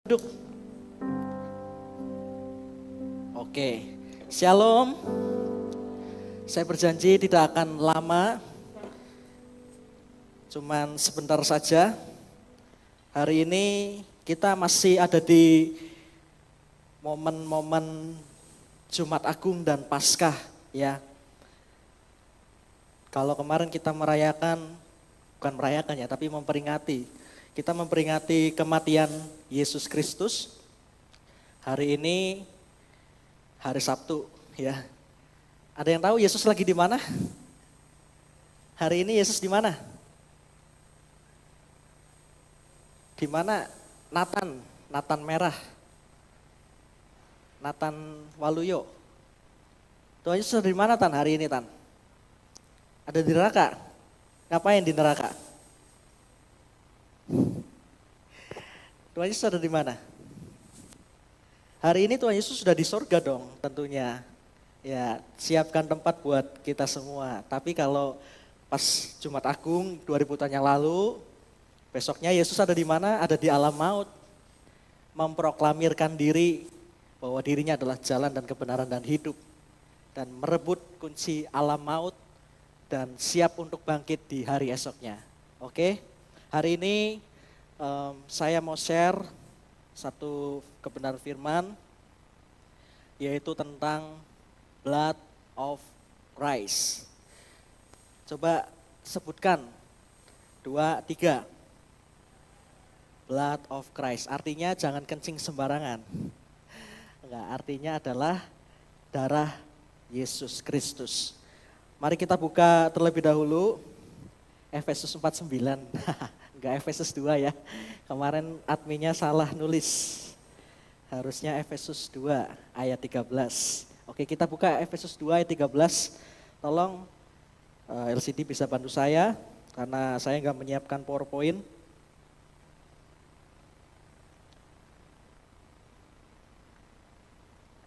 Duduk. Oke, Shalom. Saya berjanji tidak akan lama, cuman sebentar saja. Hari ini kita masih ada di momen-momen Jumat Agung dan Paskah, ya. Kalau kemarin kita bukan merayakan ya, tapi memperingati. Kita memperingati kematian Yesus Kristus. Hari ini hari Sabtu, ya. Ada yang tahu Yesus lagi di mana? Hari ini Yesus di mana? Di mana Nathan merah? Nathan Waluyo. Tuhan Yesus ada di mana Tan hari ini Tan? Ada di neraka. Ngapain di neraka? Tuhan Yesus ada di mana? Hari ini Tuhan Yesus sudah di sorga dong tentunya. Ya, siapkan tempat buat kita semua. Tapi kalau pas Jumat Agung 2000 tahun yang lalu, besoknya Yesus ada di mana? Ada di alam maut. Memproklamirkan diri bahwa dirinya adalah jalan dan kebenaran dan hidup. Dan merebut kunci alam maut dan siap untuk bangkit di hari esoknya. Oke, hari ini saya mau share satu kebenaran firman, yaitu tentang blood of Christ. Coba sebutkan 2, 3. Blood of Christ, artinya jangan kencing sembarangan. Enggak, artinya adalah darah Yesus Kristus. Mari kita buka terlebih dahulu Efesus 4:9. Enggak, Efesus 2 ya. Kemarin adminnya salah nulis. Harusnya Efesus 2 ayat 13. Oke, kita buka Efesus 2 ayat 13. Tolong LCD bisa bantu saya karena saya enggak menyiapkan PowerPoint.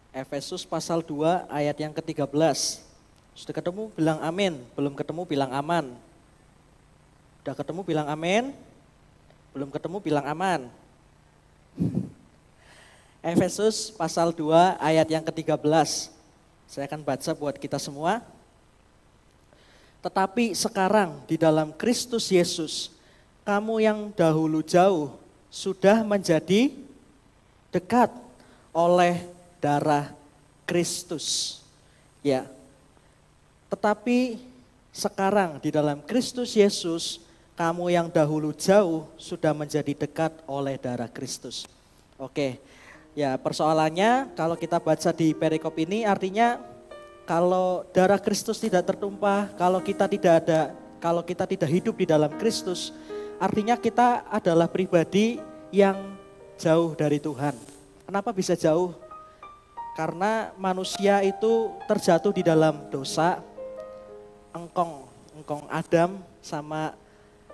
Efesus pasal 2 ayat yang ke-13. Sudah ketemu bilang amin, belum ketemu bilang aman. Udah ketemu bilang amin, belum ketemu bilang aman. Efesus pasal 2 ayat yang ke-13. Saya akan baca buat kita semua. Tetapi sekarang di dalam Kristus Yesus, kamu yang dahulu jauh sudah menjadi dekat oleh darah Kristus. Ya. Tetapi sekarang di dalam Kristus Yesus, kamu yang dahulu jauh sudah menjadi dekat oleh darah Kristus. Oke, ya persoalannya kalau kita baca di perikop ini artinya kalau darah Kristus tidak tertumpah, kalau kita tidak hidup di dalam Kristus, artinya kita adalah pribadi yang jauh dari Tuhan. Kenapa bisa jauh? Karena manusia itu terjatuh di dalam dosa, engkong Adam sama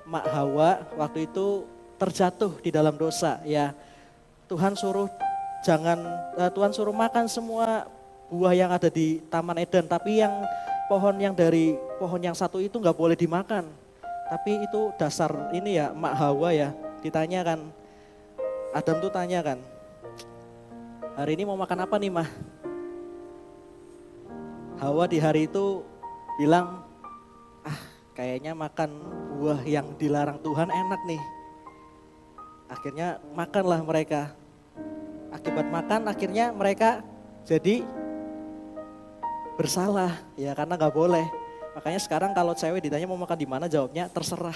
Mak Hawa waktu itu terjatuh di dalam dosa ya. Tuhan suruh makan semua buah yang ada di Taman Eden, tapi dari pohon yang satu itu nggak boleh dimakan. Tapi itu dasar ini ya, Mak Hawa ya, ditanya kan, Adam tuh tanya kan, hari ini mau makan apa nih Mah? Hawa di hari itu bilang, kayaknya makan buah yang dilarang Tuhan enak nih. Akhirnya makanlah mereka. Akibat makan akhirnya mereka jadi bersalah ya karena gak boleh. Makanya sekarang kalau cewek ditanya mau makan di mana jawabnya terserah.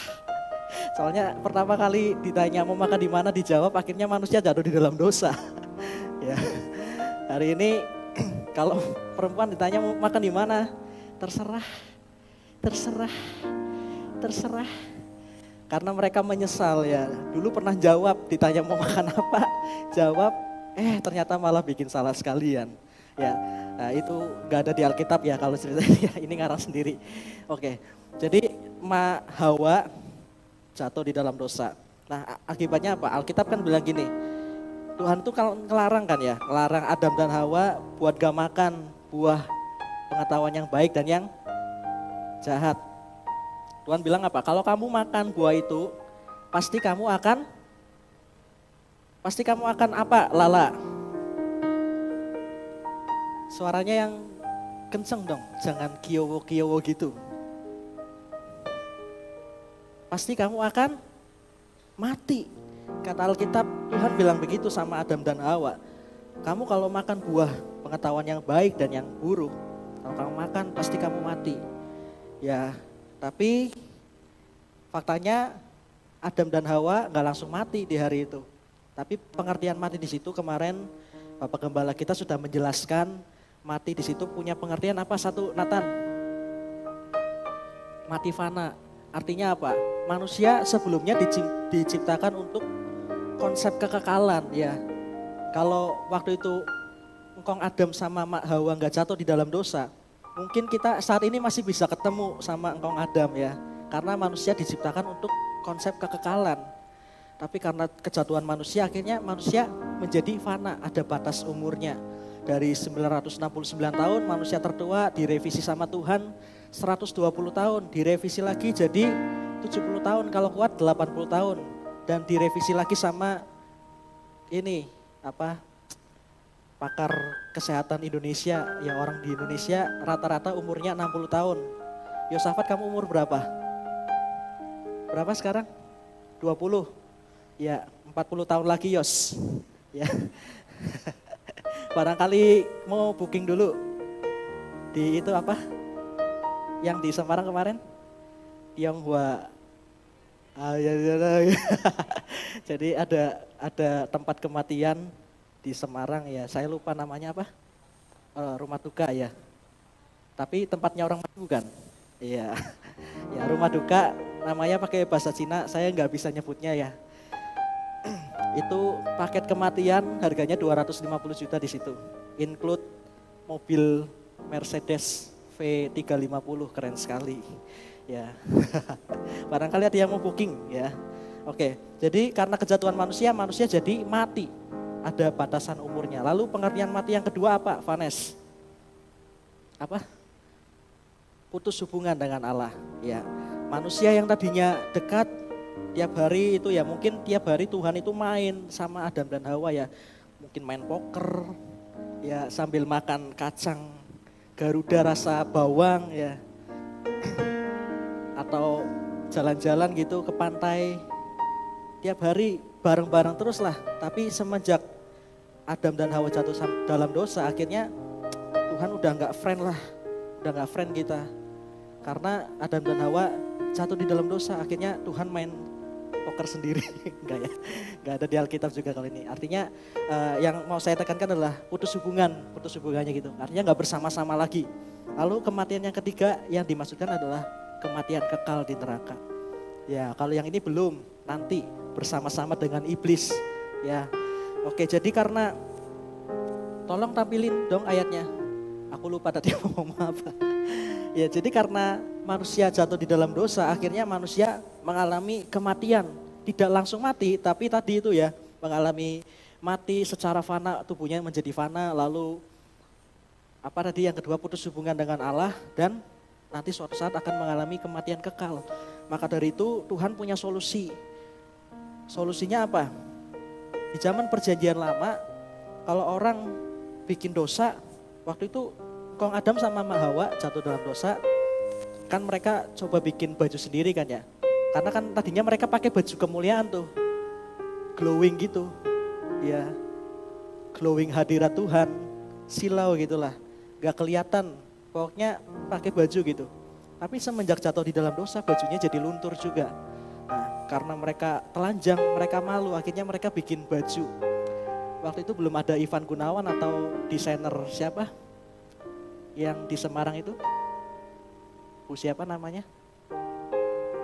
Soalnya pertama kali ditanya mau makan di mana dijawab akhirnya manusia jatuh di dalam dosa. Ya. Hari ini kalau perempuan ditanya mau makan di mana terserah. Karena mereka menyesal ya. Dulu pernah jawab, ditanya mau makan apa, jawab, ternyata malah bikin salah sekalian. Ya, nah itu gak ada di Alkitab ya kalau ceritanya, ini ngarang sendiri. Oke, jadi Hawa jatuh di dalam dosa. Nah akibatnya apa? Alkitab kan bilang gini, Tuhan tuh kalau ngelarang kan ya, ngelarang Adam dan Hawa buat gak makan buah pengetahuan yang baik dan yang jahat. Tuhan bilang apa? Kalau kamu makan buah itu, pasti kamu akan Pasti kamu akan apa, Lala? Suaranya yang kenceng dong, jangan kiyowo-kiyowo gitu. Pasti kamu akan mati. Kata Alkitab, Tuhan bilang begitu sama Adam dan Hawa. Kamu kalau makan buah pengetahuan yang baik dan yang buruk, kalau kamu makan pasti kamu mati. Ya, tapi faktanya Adam dan Hawa nggak langsung mati di hari itu. Tapi pengertian mati di situ kemarin Bapak Gembala kita sudah menjelaskan mati di situ punya pengertian apa? Satu, Nathan. Mati fana. Artinya apa? Manusia sebelumnya diciptakan untuk konsep kekekalan ya. Kalau waktu itu engkong Adam sama Mak Hawa nggak jatuh di dalam dosa, mungkin kita saat ini masih bisa ketemu sama engkong Adam ya. Karena manusia diciptakan untuk konsep kekekalan. Tapi karena kejatuhan manusia, akhirnya manusia menjadi fana, ada batas umurnya. Dari 969 tahun manusia tertua direvisi sama Tuhan 120 tahun, direvisi lagi jadi 70 tahun, kalau kuat 80 tahun. Dan direvisi lagi sama ini, pakar kesehatan Indonesia, yang orang di Indonesia rata-rata umurnya 60 tahun. Yosafat, kamu umur berapa? Berapa sekarang? 20. Ya, 40 tahun lagi Yos. Ya. Barangkali mau booking dulu di itu apa? Yang di Semarang kemarin? Tionghoa. Jadi ada tempat kematian di Semarang ya. Saya lupa namanya apa? Rumah duka ya. Tapi tempatnya orang mati bukan? Iya. Ya, rumah duka namanya pakai bahasa Cina, saya nggak bisa nyebutnya ya. Itu paket kematian harganya 250 juta di situ. Include mobil Mercedes V350, keren sekali. Ya. Barangkali ada yang mau booking ya. Oke, jadi karena kejatuhan manusia, manusia jadi mati. Ada batasan umurnya. Lalu pengertian mati yang kedua apa, Vanes? Apa? Putus hubungan dengan Allah. Ya, manusia yang tadinya dekat tiap hari itu ya, mungkin tiap hari Tuhan itu main sama Adam dan Hawa ya. Mungkin main poker, ya sambil makan kacang Garuda rasa bawang ya. Atau jalan-jalan gitu ke pantai. Tiap hari bareng-bareng terus lah. Tapi semenjak Adam dan Hawa jatuh dalam dosa, akhirnya Tuhan udah gak friend lah. Udah gak friend kita. Karena Adam dan Hawa jatuh di dalam dosa, akhirnya Tuhan main poker sendiri. Enggak ya, enggak ada di Alkitab juga kali ini. Artinya yang mau saya tekankan adalah putus hubungannya gitu. Artinya gak bersama-sama lagi. Lalu kematian yang ketiga yang dimaksudkan adalah kematian kekal di neraka. Ya, kalau yang ini belum, nanti bersama-sama dengan iblis. Ya, oke, jadi karena, tolong tampilin dong ayatnya. Aku lupa tadi mau ngomong apa. Ya, jadi karena manusia jatuh di dalam dosa, akhirnya manusia mengalami kematian. Tidak langsung mati, tapi tadi itu ya, mengalami mati secara fana, tubuhnya menjadi fana, lalu apa tadi yang kedua, putus hubungan dengan Allah, dan nanti suatu saat akan mengalami kematian kekal. Maka dari itu Tuhan punya solusi. Solusinya apa? Di zaman perjanjian lama, kalau orang bikin dosa, waktu itu Kong Adam sama Mak Hawa jatuh dalam dosa, kan mereka coba bikin baju sendiri kan ya. Karena kan tadinya mereka pakai baju kemuliaan tuh, glowing gitu, ya, glowing hadirat Tuhan, silau gitulah, gak kelihatan, pokoknya pakai baju gitu. Tapi semenjak jatuh di dalam dosa, bajunya jadi luntur juga. Nah, karena mereka telanjang, mereka malu, akhirnya mereka bikin baju. Waktu itu belum ada Ivan Gunawan atau desainer siapa? Yang di Semarang itu, Bu siapa namanya?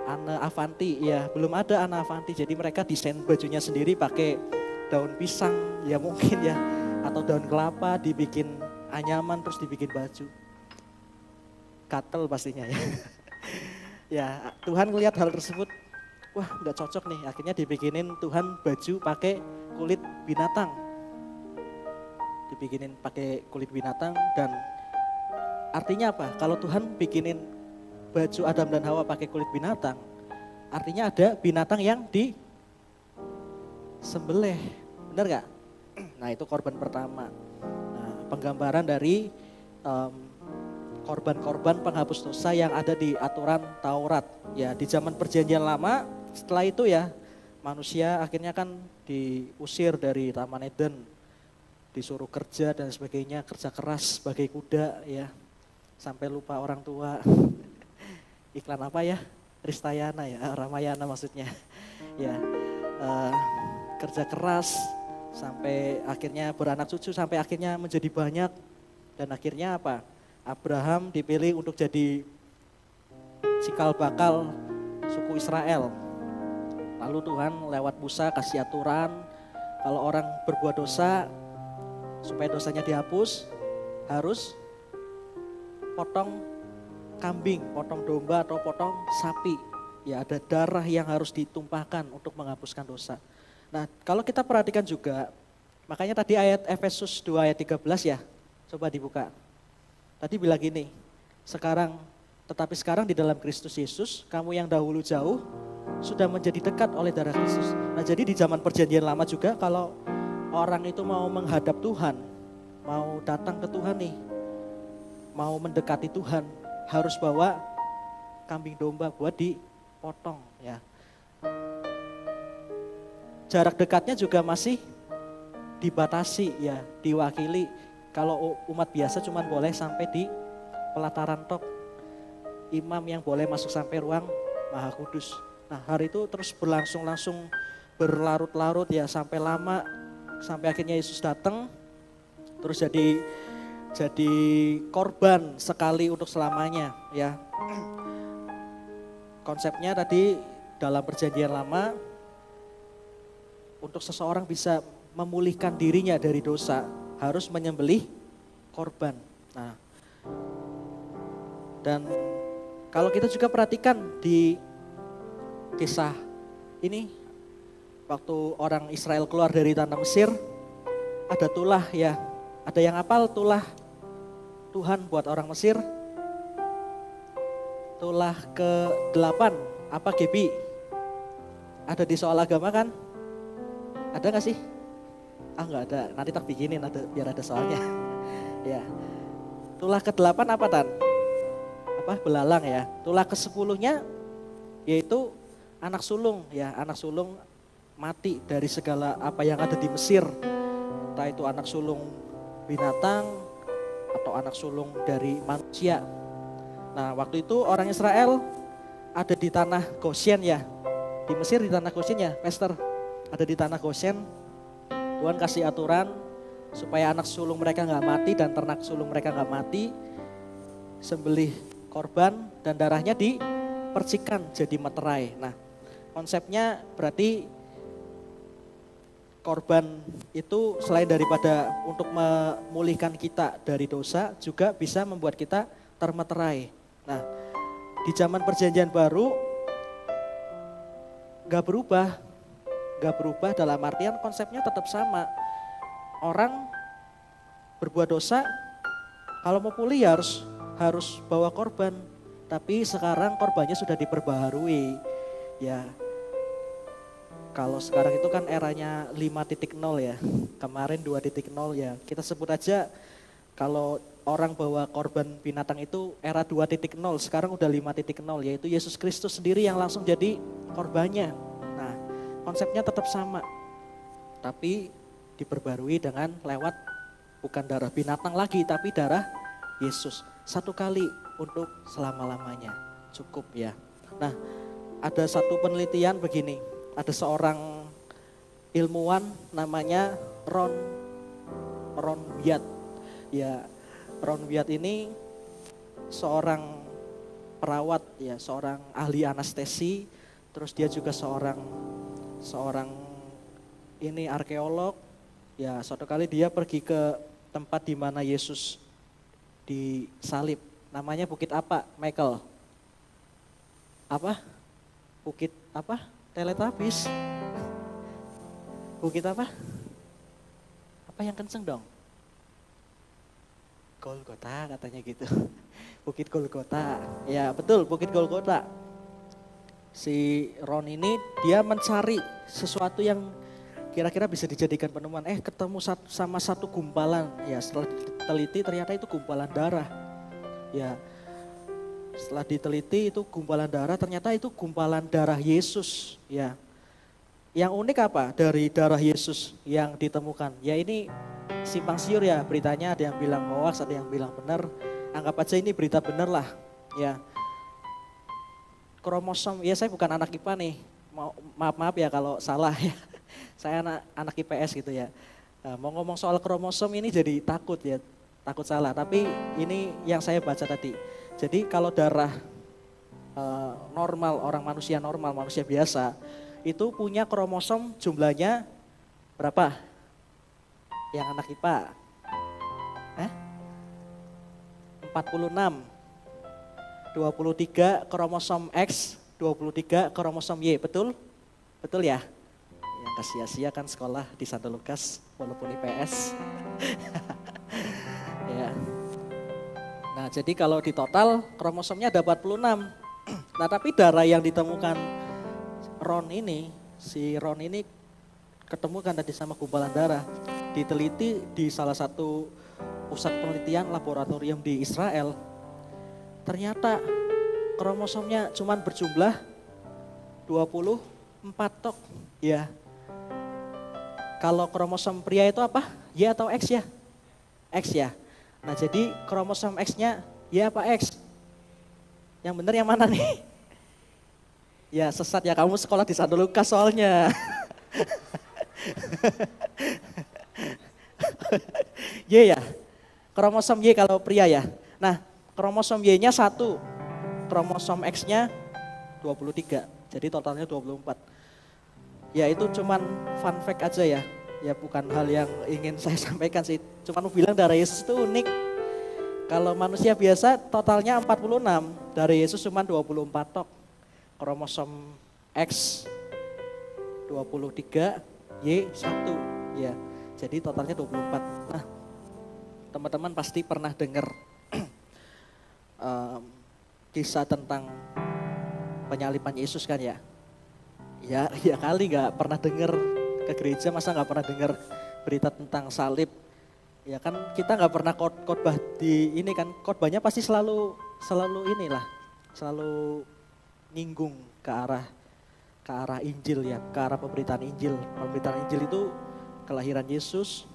Ana Avanti, ya belum ada Ana Avanti. Jadi mereka desain bajunya sendiri pakai daun pisang, ya mungkin ya, atau daun kelapa dibikin anyaman terus dibikin baju. Gatel pastinya ya. Ya Tuhan ngelihat hal tersebut, wah nggak cocok nih. Akhirnya dibikinin Tuhan baju pakai kulit binatang. Dibikinin pakai kulit binatang dan artinya apa? Kalau Tuhan bikinin baju Adam dan Hawa pakai kulit binatang, artinya ada binatang yang disembelih. Benar nggak? Nah itu korban pertama. Nah, penggambaran dari korban-korban penghapus dosa yang ada di aturan Taurat. Ya di zaman perjanjian lama, setelah itu ya manusia akhirnya kan diusir dari Taman Eden, disuruh kerja dan sebagainya, kerja keras sebagai kuda ya, sampai lupa orang tua. Iklan apa ya? Ristayana ya, Ramayana maksudnya. Ya kerja keras sampai akhirnya beranak cucu, sampai akhirnya menjadi banyak. Dan akhirnya apa? Abraham dipilih untuk jadi cikal bakal suku Israel. Lalu Tuhan lewat Musa kasih aturan, kalau orang berbuat dosa, supaya dosanya dihapus, harus potong kambing, potong domba atau potong sapi. Ya ada darah yang harus ditumpahkan untuk menghapuskan dosa. Nah kalau kita perhatikan juga, makanya tadi ayat Efesus 2 ayat 13 ya, coba dibuka. Tadi bilang gini, tetapi sekarang di dalam Kristus Yesus, kamu yang dahulu jauh, sudah menjadi dekat oleh darah Kristus. Nah jadi di zaman perjanjian lama juga kalau orang itu mau menghadap Tuhan, mau datang ke Tuhan nih, mau mendekati Tuhan, harus bawa kambing domba buat dipotong ya. Jarak dekatnya juga masih dibatasi ya, diwakili. Kalau umat biasa cuma boleh sampai di pelataran tok. Imam yang boleh masuk sampai ruang Maha Kudus. Nah hari itu terus langsung berlarut-larut ya, sampai lama, sampai akhirnya Yesus datang, terus jadi korban sekali untuk selamanya ya. Konsepnya tadi dalam perjanjian lama, untuk seseorang bisa memulihkan dirinya dari dosa harus menyembelih korban. Nah, dan kalau kita juga perhatikan di kisah ini, waktu orang Israel keluar dari tanah Mesir, ada tulah ya. Ada yang hafal tulah Tuhan buat orang Mesir? Tulah ke-8, apa Gebi? Ada di soal agama kan? Ada gak sih? Enggak ada, nanti tak bikinin biar ada soalnya. Ya. Tulah ke-8 apa Tan? Apa? Belalang ya. Tulah ke-10-nya yaitu anak sulung ya, anak sulung mati dari segala apa yang ada di Mesir. Entah itu anak sulung binatang atau anak sulung dari manusia. Nah waktu itu orang Israel ada di tanah Goshen ya. Di Mesir di tanah Goshen ya, Pastor. Ada di tanah Goshen. Tuhan kasih aturan supaya anak sulung mereka gak mati dan ternak sulung mereka gak mati. Sembelih korban dan darahnya dipercikan jadi meterai. Nah konsepnya berarti korban itu selain daripada untuk memulihkan kita dari dosa, juga bisa membuat kita termeterai. Nah, di zaman perjanjian baru gak berubah dalam artian konsepnya tetap sama. Orang berbuat dosa, kalau mau pulih ya harus bawa korban. Tapi sekarang korbannya sudah diperbaharui. Ya, kalau sekarang itu kan eranya 5.0 ya, kemarin 2.0 ya. Kita sebut aja kalau orang bawa korban binatang itu era 2.0, sekarang udah 5.0, yaitu Yesus Kristus sendiri yang langsung jadi korbannya. Nah konsepnya tetap sama, tapi diperbarui dengan lewat bukan darah binatang lagi, tapi darah Yesus. Satu kali untuk selama-lamanya, cukup ya. Nah ada satu penelitian begini, ada seorang ilmuwan namanya Ron Wyatt. Ya, Ron Wyatt ini seorang perawat ya, seorang ahli anestesi, terus dia juga seorang ini arkeolog. Ya, suatu kali dia pergi ke tempat di mana Yesus disalib. Namanya bukit apa, Michael? Apa? Bukit apa? Teletubbies. Bukit apa? Apa yang kenceng dong? Golgota katanya gitu. Bukit Golgota. Ya betul, Bukit Golgota. Si Ron ini dia mencari sesuatu yang kira-kira bisa dijadikan penemuan. Ketemu sama satu gumpalan. Ya setelah diteliti ternyata itu gumpalan darah. Ya setelah diteliti itu gumpalan darah, ternyata itu gumpalan darah Yesus. Ya, yang unik apa dari darah Yesus yang ditemukan? Ya ini simpang siur ya beritanya, ada yang bilang hoax, ada yang bilang benar. Anggap aja ini berita benar lah. Ya, kromosom, ya saya bukan anak IPA nih, maaf ya kalau salah ya. Saya anak IPS gitu ya. Mau ngomong soal kromosom ini jadi takut ya, takut salah. Tapi ini yang saya baca tadi. Jadi kalau darah normal, orang manusia normal, manusia biasa, itu punya kromosom jumlahnya berapa? Yang anak IPA? 46. 23 kromosom X, 23 kromosom Y, betul? Betul ya? Yang sia-sia kan sekolah di Santo Lukas walaupun IPS. Ya. Nah, jadi kalau di total kromosomnya ada 46. Nah, tapi darah yang ditemukan si Ron ini ketemukan tadi sama gumpalan darah. Diteliti di salah satu pusat penelitian laboratorium di Israel. Ternyata kromosomnya cuma berjumlah 24 tok. Ya. Kalau kromosom pria itu apa? Y atau X ya? X ya. Nah jadi kromosom X-nya Y apa X? Yang benar yang mana nih? Ya sesat ya, kamu sekolah di Santo Lukas soalnya. Y ya? Kromosom Y kalau pria ya. Nah kromosom Y-nya 1, kromosom X-nya 23. Jadi totalnya 24. Ya itu cuman fun fact aja ya. Ya bukan hal yang ingin saya sampaikan sih. Cuman mau bilang darah Yesus itu unik. Kalau manusia biasa totalnya 46, darah Yesus cuma 24 tok. Kromosom X 23, Y 1. Ya, jadi totalnya 24. Nah, teman-teman pasti pernah dengar kisah tentang penyaliban Yesus kan ya. Ya kali gak pernah dengar ke gereja, masa gak pernah dengar berita tentang salib. Ya kan kita gak pernah khotbah di ini kan, khotbahnya pasti selalu nyinggung ke arah Injil ya, ke arah pemberitaan Injil. Pemberitaan Injil itu kelahiran Yesus,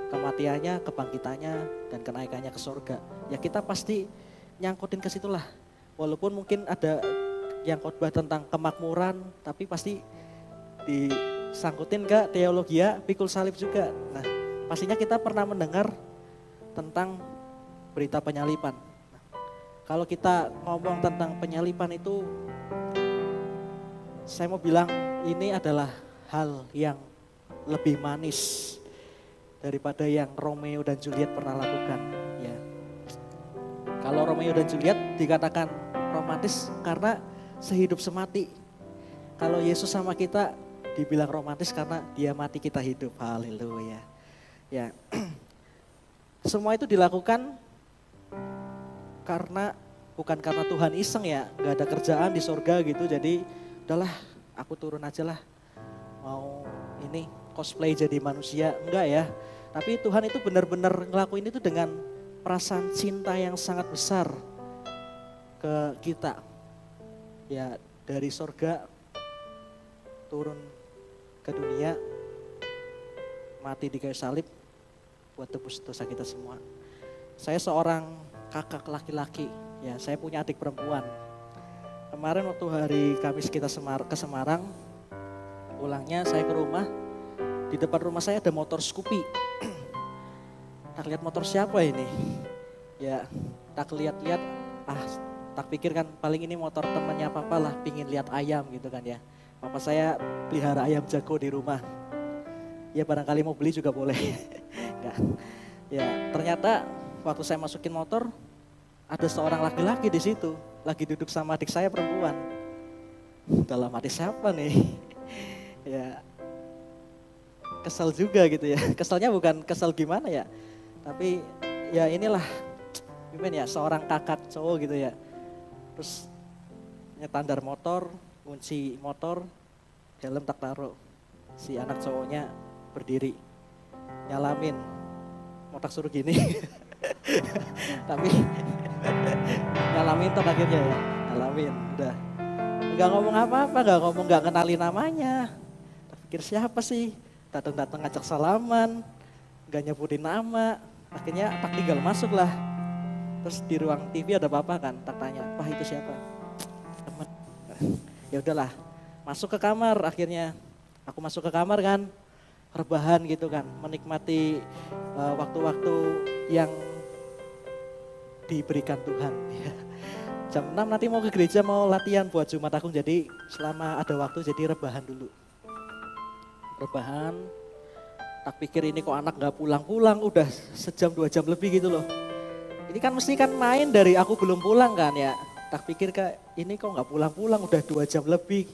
kematiannya, kebangkitannya, dan kenaikannya ke surga. Ya kita pasti nyangkutin ke situlah. Walaupun mungkin ada yang khotbah tentang kemakmuran, tapi pasti disangkutin ke teologia pikul salib juga. Nah, pastinya kita pernah mendengar tentang berita penyaliban. Nah, kalau kita ngomong tentang penyaliban itu, saya mau bilang ini adalah hal yang lebih manis daripada yang Romeo dan Juliet pernah lakukan. Ya. Kalau Romeo dan Juliet dikatakan romantis karena sehidup semati. Kalau Yesus sama kita dibilang romantis karena dia mati kita hidup. Haleluya. Ya. Semua itu dilakukan bukan karena Tuhan iseng ya, gak ada kerjaan di surga gitu, jadi udahlah aku turun aja lah, mau ini cosplay jadi manusia, enggak ya. Tapi Tuhan itu benar-benar ngelakuin itu dengan perasaan cinta yang sangat besar ke kita. Ya dari surga turun ke dunia, mati di kayu salib buat tebus dosa kita semua. Saya seorang kakak laki-laki, ya saya punya adik perempuan. Kemarin waktu hari Kamis kita ke Semarang, pulangnya saya ke rumah, di depan rumah saya ada motor Scoopy. Tak lihat motor siapa ini? Ya tak lihat-lihat, tak pikir kan paling ini motor temannya papa lah, pingin lihat ayam gitu kan ya. Papa saya pelihara ayam jago di rumah. Ya barangkali mau beli juga boleh. Ya ternyata waktu saya masukin motor, ada seorang laki-laki di situ, lagi duduk sama adik saya perempuan. Dalam hati siapa nih? Ya kesel juga gitu ya. Keselnya bukan kesel gimana ya, tapi ya inilah, gimana ya, seorang kakak cowok gitu ya. Terus nyetandar motor, kunci motor, helm tak taruh. si anak cowoknya berdiri, nyalamin, mau tak suruh gini. Tapi nyalamin toh akhirnya ya, nyalamin, udah. Nggak ngomong apa-apa, nggak kenalin namanya. Tak pikir siapa sih, datang-datang ngajak salaman, nggak nyebutin nama. Akhirnya tak tinggal masuk lah. Terus di ruang TV ada papa kan, tak tanya, "Pak itu siapa?" "Temen." Ya udahlah, masuk ke kamar akhirnya. Aku masuk ke kamar kan, rebahan gitu kan, menikmati waktu-waktu yang diberikan Tuhan. Jam 6 nanti mau ke gereja, mau latihan buat Jumat Agung, jadi selama ada waktu jadi rebahan dulu. Rebahan, tak pikir ini kok anak gak pulang-pulang, udah sejam 2 jam lebih gitu loh. Ini kan mesti kan main dari aku belum pulang kan ya. Tak pikir kayak ini kok gak pulang-pulang, udah 2 jam lebih.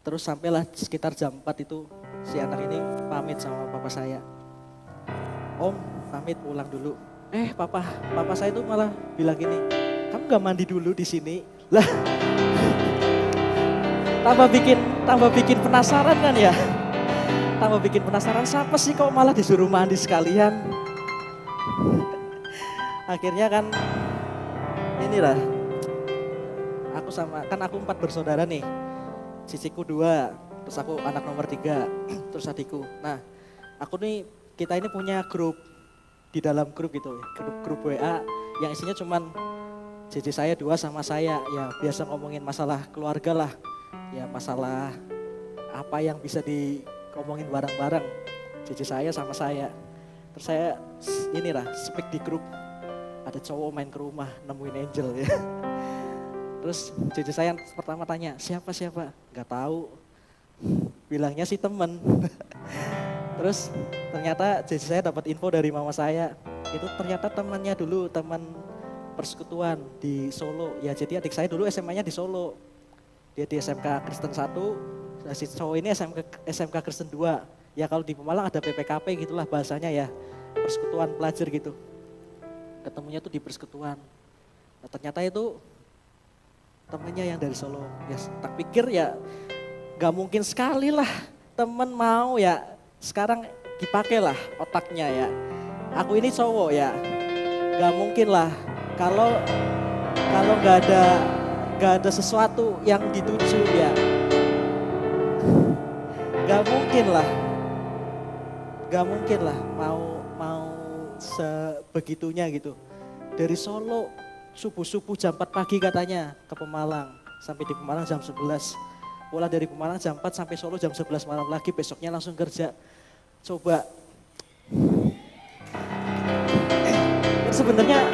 Terus sampailah sekitar jam 4 itu si anak ini pamit sama papa saya. "Om, pamit pulang dulu." Papa saya itu malah bilang gini, "Kamu gak mandi dulu di sini?" Lah, tambah bikin penasaran kan ya. Tambah bikin penasaran, siapa sih kok malah disuruh mandi sekalian. Akhirnya kan inilah, aku 4 bersaudara nih. Ciciku 2, terus aku anak nomor 3, terus adikku. Nah, kita ini punya grup, di dalam grup gitu, grup WA yang isinya cuman cici saya 2 sama saya. Ya biasa ngomongin masalah keluarga lah, ya masalah apa yang bisa diomongin bareng-bareng, cici saya sama saya. Terus saya speak di grup, ada cowok main ke rumah nemuin Angel ya. Terus cici saya pertama tanya, siapa? Gak tahu, bilangnya si temen. Terus ternyata cici saya dapat info dari mama saya, itu ternyata temannya dulu, teman persekutuan di Solo. Ya jadi adik saya dulu SMA-nya di Solo, dia di SMK Kristen 1, si cowok ini SMK Kristen 2. Ya kalau di Pemalang ada PPKP gitulah bahasanya ya, persekutuan pelajar gitu. Ketemunya tuh di persekutuan. Nah, ternyata itu temennya yang dari Solo. Ya tak pikir ya gak mungkin sekali lah temen mau ya sekarang dipakai lah otaknya ya. Aku ini cowok ya, gak mungkin lah kalau gak ada sesuatu yang dituju ya. Gak mungkin lah mau sebegitunya gitu. Dari Solo subuh-subuh jam 4 pagi katanya ke Pemalang, sampai di Pemalang jam 11. Pulang dari Pemalang jam 4 sampai Solo jam 11 malam lagi, besoknya langsung kerja. Coba. Sebenarnya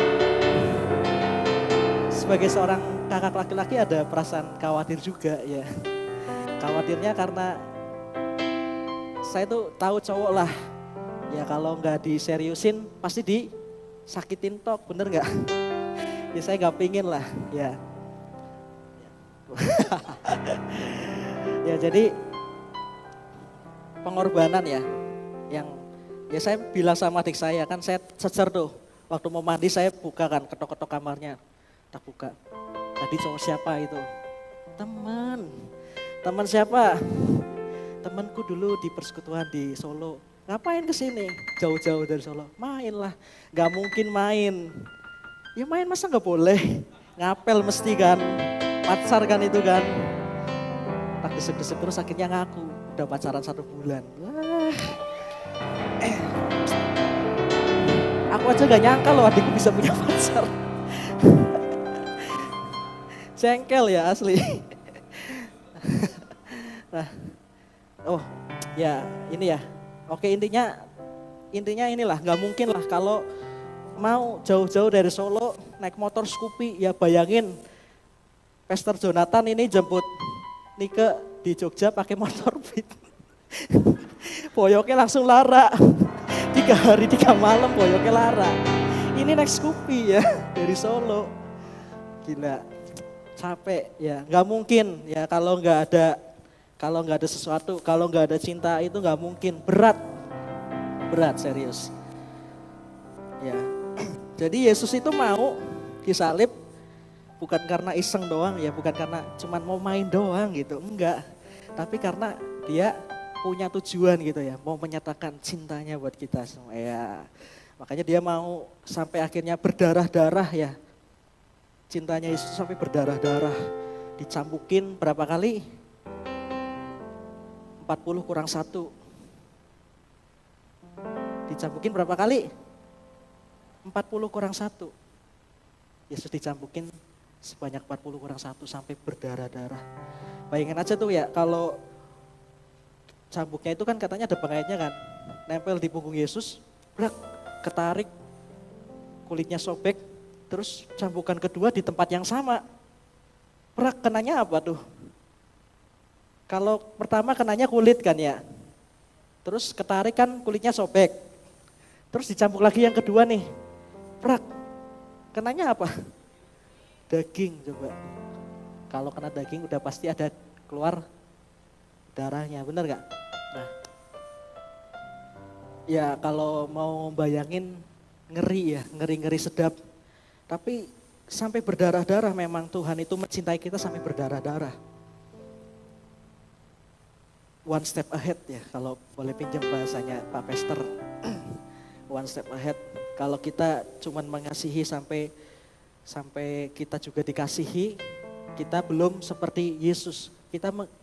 sebagai seorang kakak laki-laki ada perasaan khawatir juga ya. Khawatirnya karena saya tuh tahu cowok lah. Ya kalau nggak diseriusin pasti disakitin tok, bener nggak? Ya saya nggak pingin lah ya. Ya jadi pengorbanan ya, yang ya saya bilang sama adik saya kan, saya secer tuh waktu mau mandi saya buka kan, ketok-ketok kamarnya, tak buka. Tadi cowok siapa itu? Teman siapa? Temanku dulu di persekutuan di Solo. Ngapain kesini? Jauh-jauh dari Solo. Main lah, gak mungkin main. Ya main masa gak boleh? Ngapel mesti kan, pacar kan itu kan. Tak desek-desek terus akhirnya ngaku, udah pacaran 1 bulan. Wah. Aku aja gak nyangka loh adikku bisa punya pacar. Jengkel ya asli. Nah, oh ya ini ya. Oke intinya inilah, nggak mungkin lah kalau mau jauh-jauh dari Solo naik motor Scoopy, ya bayangin Pastor Jonathan ini jemput Nike di Jogja pakai motor Beat. Boyoknya langsung lara. 3 hari 3 malam boyoknya lara. Ini naik Scoopy ya dari Solo. Gila, capek ya, nggak mungkin ya kalau nggak ada sesuatu, kalau nggak ada cinta itu nggak mungkin, berat serius. Ya, jadi Yesus itu mau disalib bukan karena iseng doang ya, bukan karena cuman mau main doang gitu, enggak. Tapi karena dia punya tujuan gitu ya, mau menyatakan cintanya buat kita semua ya. Makanya dia mau sampai akhirnya berdarah-darah ya. Cintanya Yesus sampai berdarah-darah. Dicambukin berapa kali? 40 kurang 1. Dicambukin berapa kali? 40 kurang 1. Yesus dicambukin sebanyak 40 kurang 1 sampai berdarah-darah. Bayangin aja tuh ya, kalau cambuknya itu kan katanya ada pengaitnya kan. Nempel di punggung Yesus, brak, ketarik, kulitnya sobek, terus cambukan kedua di tempat yang sama. Brak, kenanya apa tuh? Kalau pertama kenanya kulit kan ya. Terus ketarik kan kulitnya sobek. Terus dicambuk lagi yang kedua nih. Brak, kenanya apa? Daging coba. Kalau kena daging udah pasti ada keluar darahnya, bener gak? Nah, ya kalau mau bayangin ngeri ya, ngeri-ngeri sedap. Tapi sampai berdarah-darah memang Tuhan itu mencintai kita sampai berdarah-darah. One step ahead ya, kalau boleh pinjam bahasanya Pak Pester. One step ahead. Kalau kita cuman mengasihi sampai kita juga dikasihi, kita belum seperti Yesus.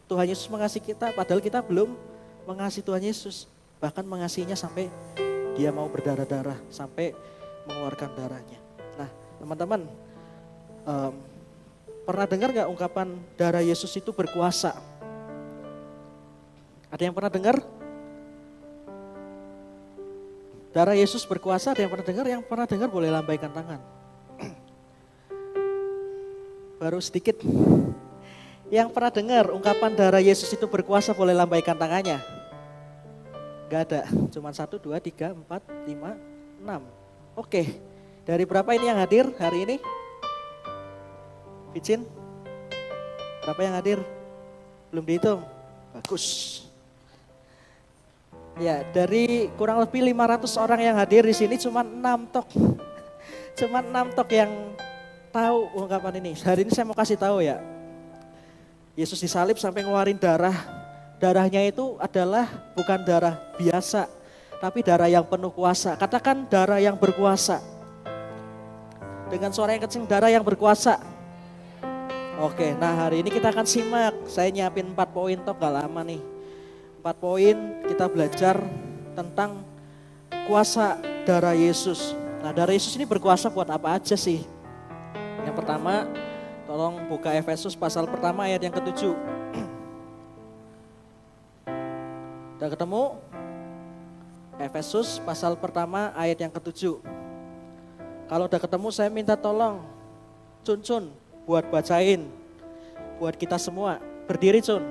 Tuhan Yesus mengasihi kita, padahal kita belum mengasihi Tuhan Yesus. Bahkan mengasihinya sampai dia mau berdarah-darah, sampai mengeluarkan darahnya. Nah teman-teman, pernah dengar gak ungkapan darah Yesus itu berkuasa? Ada yang pernah dengar? Darah Yesus berkuasa, ada yang pernah dengar? Yang pernah dengar boleh lambaikan tangan. Baru sedikit. Yang pernah dengar ungkapan darah Yesus itu berkuasa boleh lambaikan tangannya? Gak ada, cuma 1, 2, 3, 4, 5, 6. Oke, dari berapa ini yang hadir hari ini? Vicin? Berapa yang hadir? Belum dihitung? Bagus. Ya, dari kurang lebih 500 orang yang hadir di sini cuma 6 tok. Cuma 6 tok yang tahu ungkapan ini. Hari ini saya mau kasih tahu ya. Yesus disalib sampai ngeluarin darah. Darahnya itu adalah bukan darah biasa, tapi darah yang penuh kuasa. Katakan darah yang berkuasa. Dengan suara yang kenceng, darah yang berkuasa. Oke, nah hari ini kita akan simak. Saya nyiapin 4 poin tok, gak lama nih. 4 poin kita belajar tentang kuasa darah Yesus. Nah darah Yesus ini berkuasa buat apa aja sih? Yang pertama, tolong buka Efesus pasal pertama ayat yang ke-7. Udah ketemu? Efesus pasal pertama ayat yang ke-7. Kalau udah ketemu saya minta tolong Cun buat bacain buat kita semua. Berdiri Cun.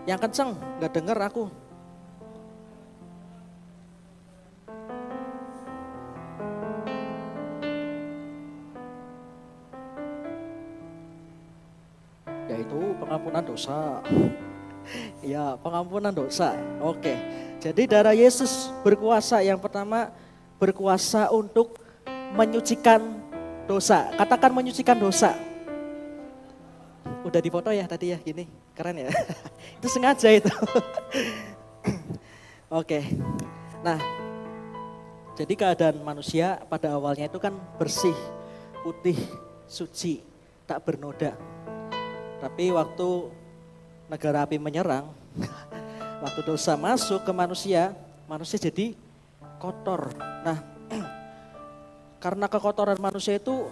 Yang kenceng, gak denger aku. Yaitu pengampunan dosa. Ya, pengampunan dosa. Oke. Jadi darah Yesus berkuasa. Yang pertama, berkuasa untuk menyucikan dosa. Katakan menyucikan dosa. Udah dipoto ya tadi ya, gini. Keren ya. Itu sengaja itu. Oke. Nah, jadi keadaan manusia pada awalnya itu kan bersih, putih, suci, tak bernoda. Tapi waktu negara api menyerang, waktu dosa masuk ke manusia, manusia jadi kotor. Nah, karena kekotoran manusia itu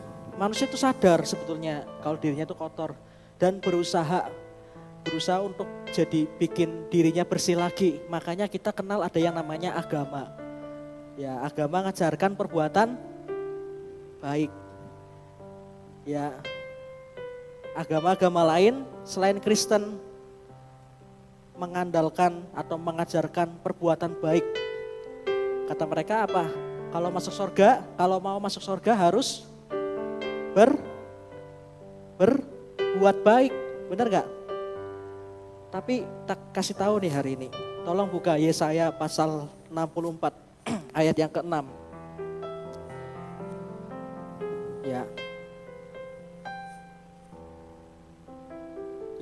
sadar sebetulnya kalau dirinya itu kotor dan berusaha untuk jadi bikin dirinya bersih lagi. Makanya kita kenal ada yang namanya agama. Ya, agama ngajarkan perbuatan baik. Ya, agama-agama lain selain Kristen mengandalkan atau mengajarkan perbuatan baik. Kata mereka apa? Kalau mau masuk surga harus berbuat baik. Benar gak? Tapi tak kasih tahu nih hari ini. Tolong buka Yesaya pasal 64 ayat yang ke-6. Ya.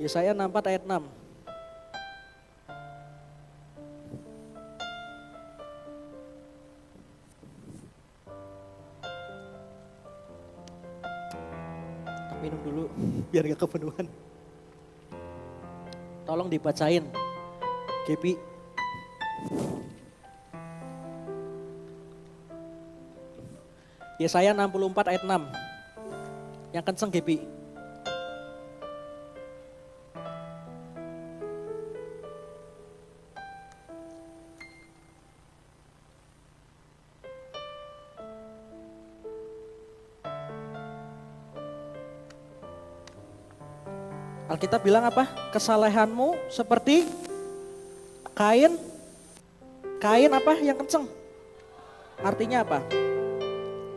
Yesaya 64 ayat 6. Minum dulu biar gak kepenuhan. Tolong dibacain, Gepi. Yesaya 64 ayat 6. Yang kenceng, Gepi. Alkitab bilang apa? Kesalehanmu seperti kain. Kain apa yang kenceng? Artinya apa?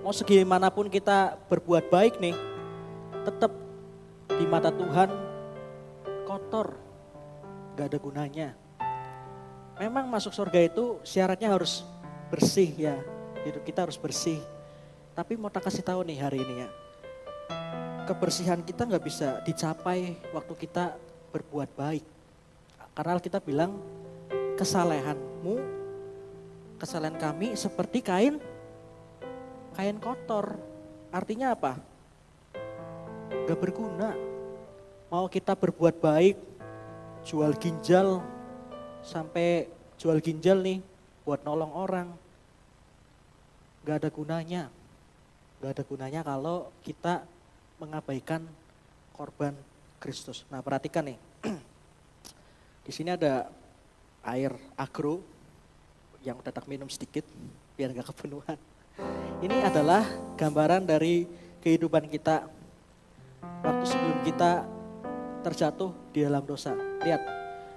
Mau segimanapun kita berbuat baik nih, tetap di mata Tuhan kotor, gak ada gunanya. Memang masuk surga itu syaratnya harus bersih ya, hidup kita harus bersih. Tapi mau tak kasih tahu nih hari ini ya, kebersihan kita gak bisa dicapai waktu kita berbuat baik. Karena kita bilang kesalehanmu, kesalahan kami seperti kain kotor. Artinya apa? Gak berguna. Mau kita berbuat baik, jual ginjal, sampai jual ginjal nih buat nolong orang. Gak ada gunanya. Gak ada gunanya kalau kita mengabaikan korban Kristus. Nah perhatikan nih, di sini ada air agro yang udah tak minum sedikit biar gak kepenuhan. Ini adalah gambaran dari kehidupan kita waktu sebelum kita terjatuh di dalam dosa. Lihat,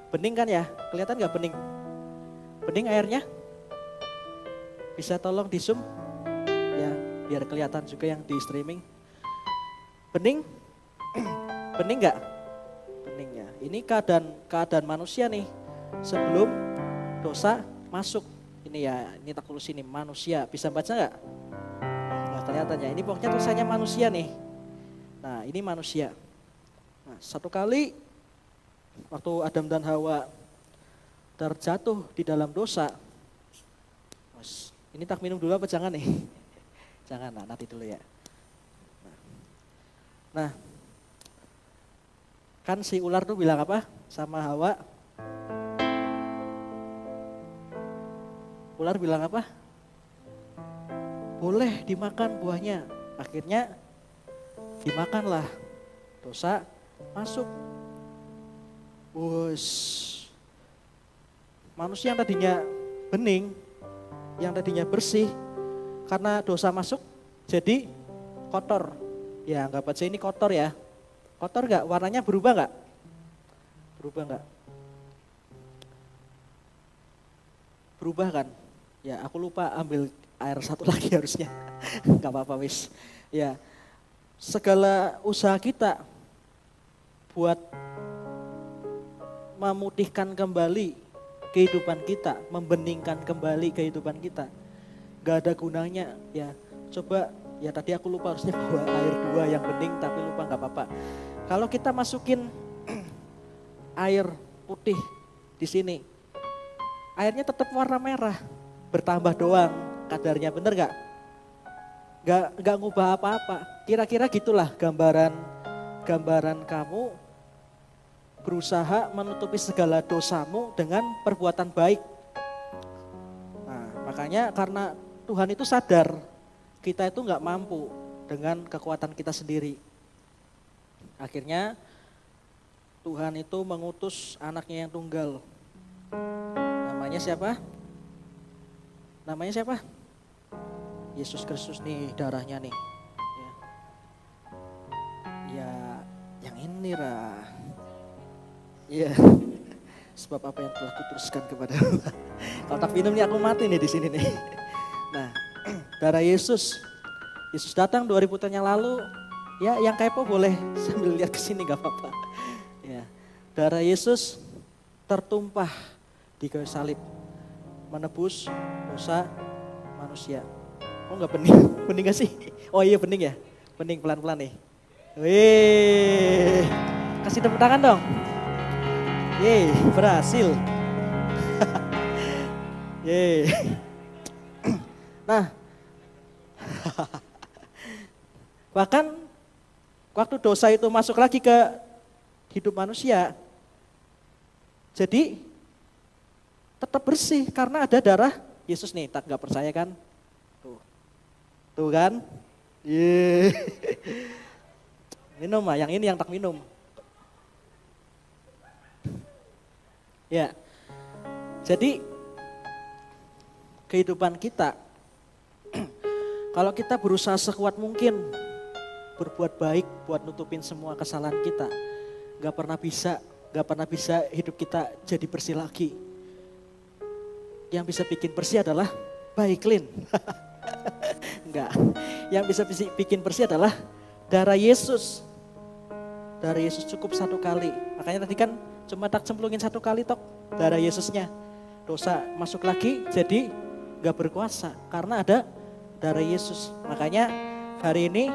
bening kan ya? Kelihatan gak bening? Bening airnya? Bisa tolong di zoom? Ya, biar kelihatan juga yang di streaming. Bening? Bening gak? Bening ya. Ini keadaan manusia nih sebelum dosa masuk. Ini ya, ini tak tulis ini manusia. Bisa baca gak? Nah kelihatan ya, ini pokoknya tulisannya manusia nih. Nah ini manusia. Nah, satu kali waktu Adam dan Hawa terjatuh di dalam dosa. Ini tak minum dulu apa jangan nih? Jangan, nah, nanti dulu ya. Nah, kan si ular tuh bilang apa sama Hawa? Ular bilang apa? Boleh dimakan buahnya. Akhirnya dimakanlah. Dosa masuk. Manusia yang tadinya bening, yang tadinya bersih, karena dosa masuk jadi kotor. Ya anggap aja ini kotor ya. Kotor gak? Warnanya berubah gak? Berubah gak? Berubah kan? Ya aku lupa ambil air satu lagi harusnya. Gak apa-apa wis. Ya segala usaha kita buat memutihkan kembali kehidupan kita, membeningkan kembali kehidupan kita, gak ada gunanya ya. Coba ya tadi aku lupa harusnya bawa air 2 yang bening tapi lupa gak apa-apa. Kalau kita masukin air putih di sini, airnya tetap warna merah, bertambah doang kadarnya, bener gak? Gak ngubah apa-apa. Kira-kira gitulah gambaran kamu berusaha menutupi segala dosamu dengan perbuatan baik. Nah, makanya karena Tuhan itu sadar kita itu gak mampu dengan kekuatan kita sendiri. Akhirnya Tuhan itu mengutus anaknya yang tunggal. Namanya siapa? Namanya siapa? Yesus Kristus nih, darahnya nih. Ya yang ini lah. Ya, sebab apa yang telah kuteruskan kepada Allah. Kalau tak minum nih aku mati nih di sini nih. Nah, darah Yesus datang 2000 tahun yang lalu. Ya, yang kepo boleh sambil lihat ke sini gak apa-apa. Ya, darah Yesus tertumpah di kayu salib, menebus dosa manusia. Oh gak bening? Bening gak sih? Oh iya bening ya? Bening pelan-pelan nih. Wih, Kasih tepuk tangan dong. Yeay, berhasil. Yeay. Nah, bahkan waktu dosa itu masuk lagi ke hidup manusia, jadi tetap bersih karena ada darah Yesus nih. Tak nggak percaya kan? Tuh kan? Yeay. Minum yang ini yang tak minum. Ya, jadi kehidupan kita, kalau kita berusaha sekuat mungkin berbuat baik buat nutupin semua kesalahan kita, gak pernah bisa hidup kita jadi bersih lagi. Yang bisa bikin bersih adalah baik clean. Enggak, yang bisa bikin bersih adalah darah Yesus. Darah Yesus cukup satu kali, makanya tadi kan cuma tak cemplungin satu kali tok darah Yesusnya. Dosa masuk lagi jadi gak berkuasa karena ada darah Yesus. Makanya hari ini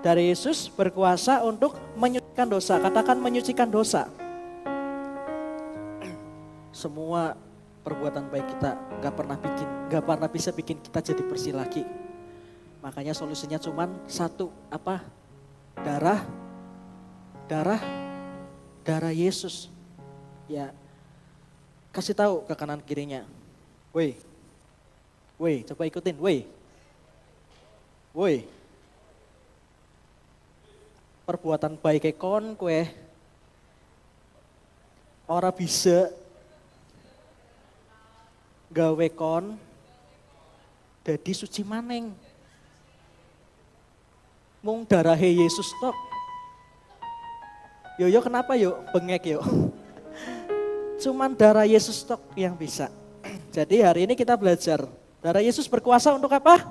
darah Yesus berkuasa untuk menyucikan dosa. Katakan menyucikan dosa. Semua perbuatan baik kita gak pernah bisa bikin kita jadi bersih lagi. Makanya solusinya cuma satu, apa? Darah Yesus. Ya, kasih tahu ke kanan kirinya. Woi, coba ikutin, woi. Perbuatan baik kon kue ora bisa gawe kon dadi suci maneng. Mung darahe Yesus tok. Yo kenapa yo bengek yo? Cuman darah Yesus tok yang bisa. Jadi hari ini kita belajar, darah Yesus berkuasa untuk apa?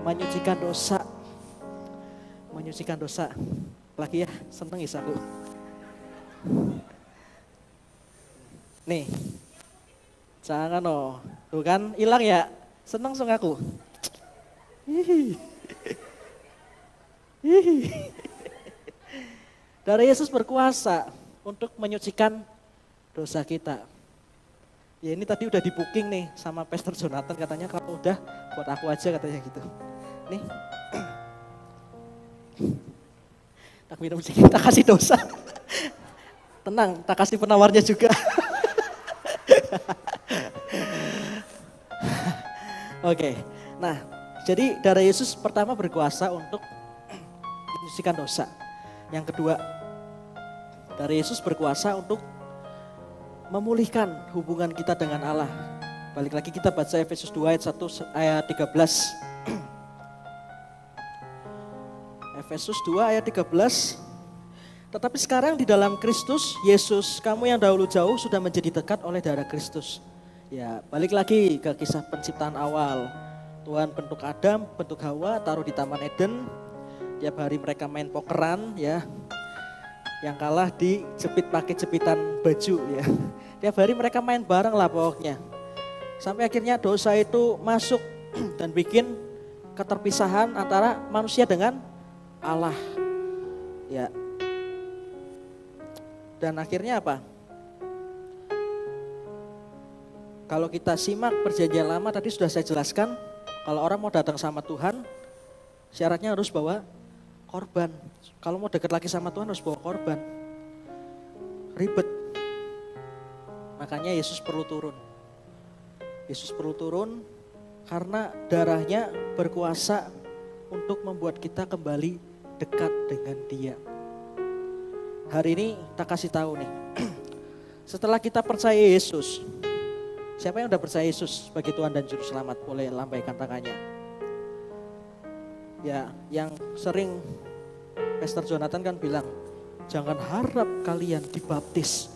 Menyucikan dosa. Menyucikan dosa. Lagi ya, seneng is aku. Nih, jangan oh. Tuh kan, hilang ya. Seneng sung aku. Darah Yesus berkuasa untuk menyucikan dosa kita. Ya ini tadi udah di booking nih sama Pastor Jonathan, katanya kalau udah buat aku aja katanya gitu. Nih. Tak minum sedikit, tak kasih dosa. Tenang, tak kasih penawarnya juga. Oke, nah jadi darah Yesus pertama berkuasa untuk menyucikan dosa. Yang kedua, darah Yesus berkuasa untuk memulihkan hubungan kita dengan Allah. Balik lagi kita baca Efesus 2 ayat 1 ayat 13. Efesus 2 ayat 13. Tetapi sekarang di dalam Kristus Yesus, kamu yang dahulu jauh sudah menjadi dekat oleh darah Kristus. Ya, balik lagi ke kisah penciptaan awal. Tuhan bentuk Adam, bentuk Hawa, taruh di Taman Eden. Tiap hari mereka main pokeran ya. Yang kalah dijepit pakai jepitan baju ya. Tiap hari mereka main bareng lah pokoknya. Sampai akhirnya dosa itu masuk dan bikin keterpisahan antara manusia dengan Allah. Ya. Dan akhirnya apa? Kalau kita simak perjanjian lama tadi sudah saya jelaskan, kalau orang mau datang sama Tuhan, syaratnya harus bawa korban. Kalau mau dekat lagi sama Tuhan harus bawa korban. Ribet. Makanya Yesus perlu turun. Yesus perlu turun karena darahnya berkuasa untuk membuat kita kembali dekat dengan Dia. Hari ini tak kasih tahu nih. Setelah kita percaya Yesus, siapa yang udah percaya Yesus sebagai Tuhan dan Juru Selamat? Boleh lambaikan tangannya. Ya, yang sering Pastor Jonathan kan bilang, jangan harap kalian dibaptis.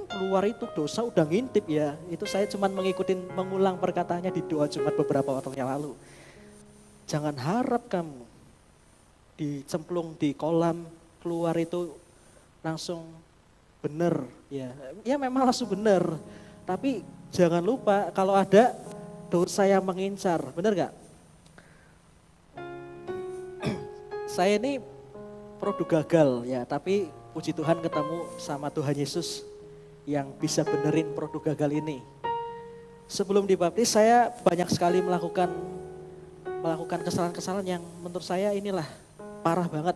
Keluar itu dosa udah ngintip ya. Itu saya cuma mengulang perkataannya di doa Jumat beberapa waktu yang lalu. Jangan harap kamu dicemplung di kolam, keluar itu langsung benar ya. Ya memang langsung benar. Tapi jangan lupa kalau ada dosa yang mengincar, benar gak? Saya ini produk gagal ya, tapi puji Tuhan ketemu sama Tuhan Yesus yang bisa benerin produk gagal ini. Sebelum dibaptis saya banyak sekali melakukan kesalahan-kesalahan yang menurut saya inilah parah banget,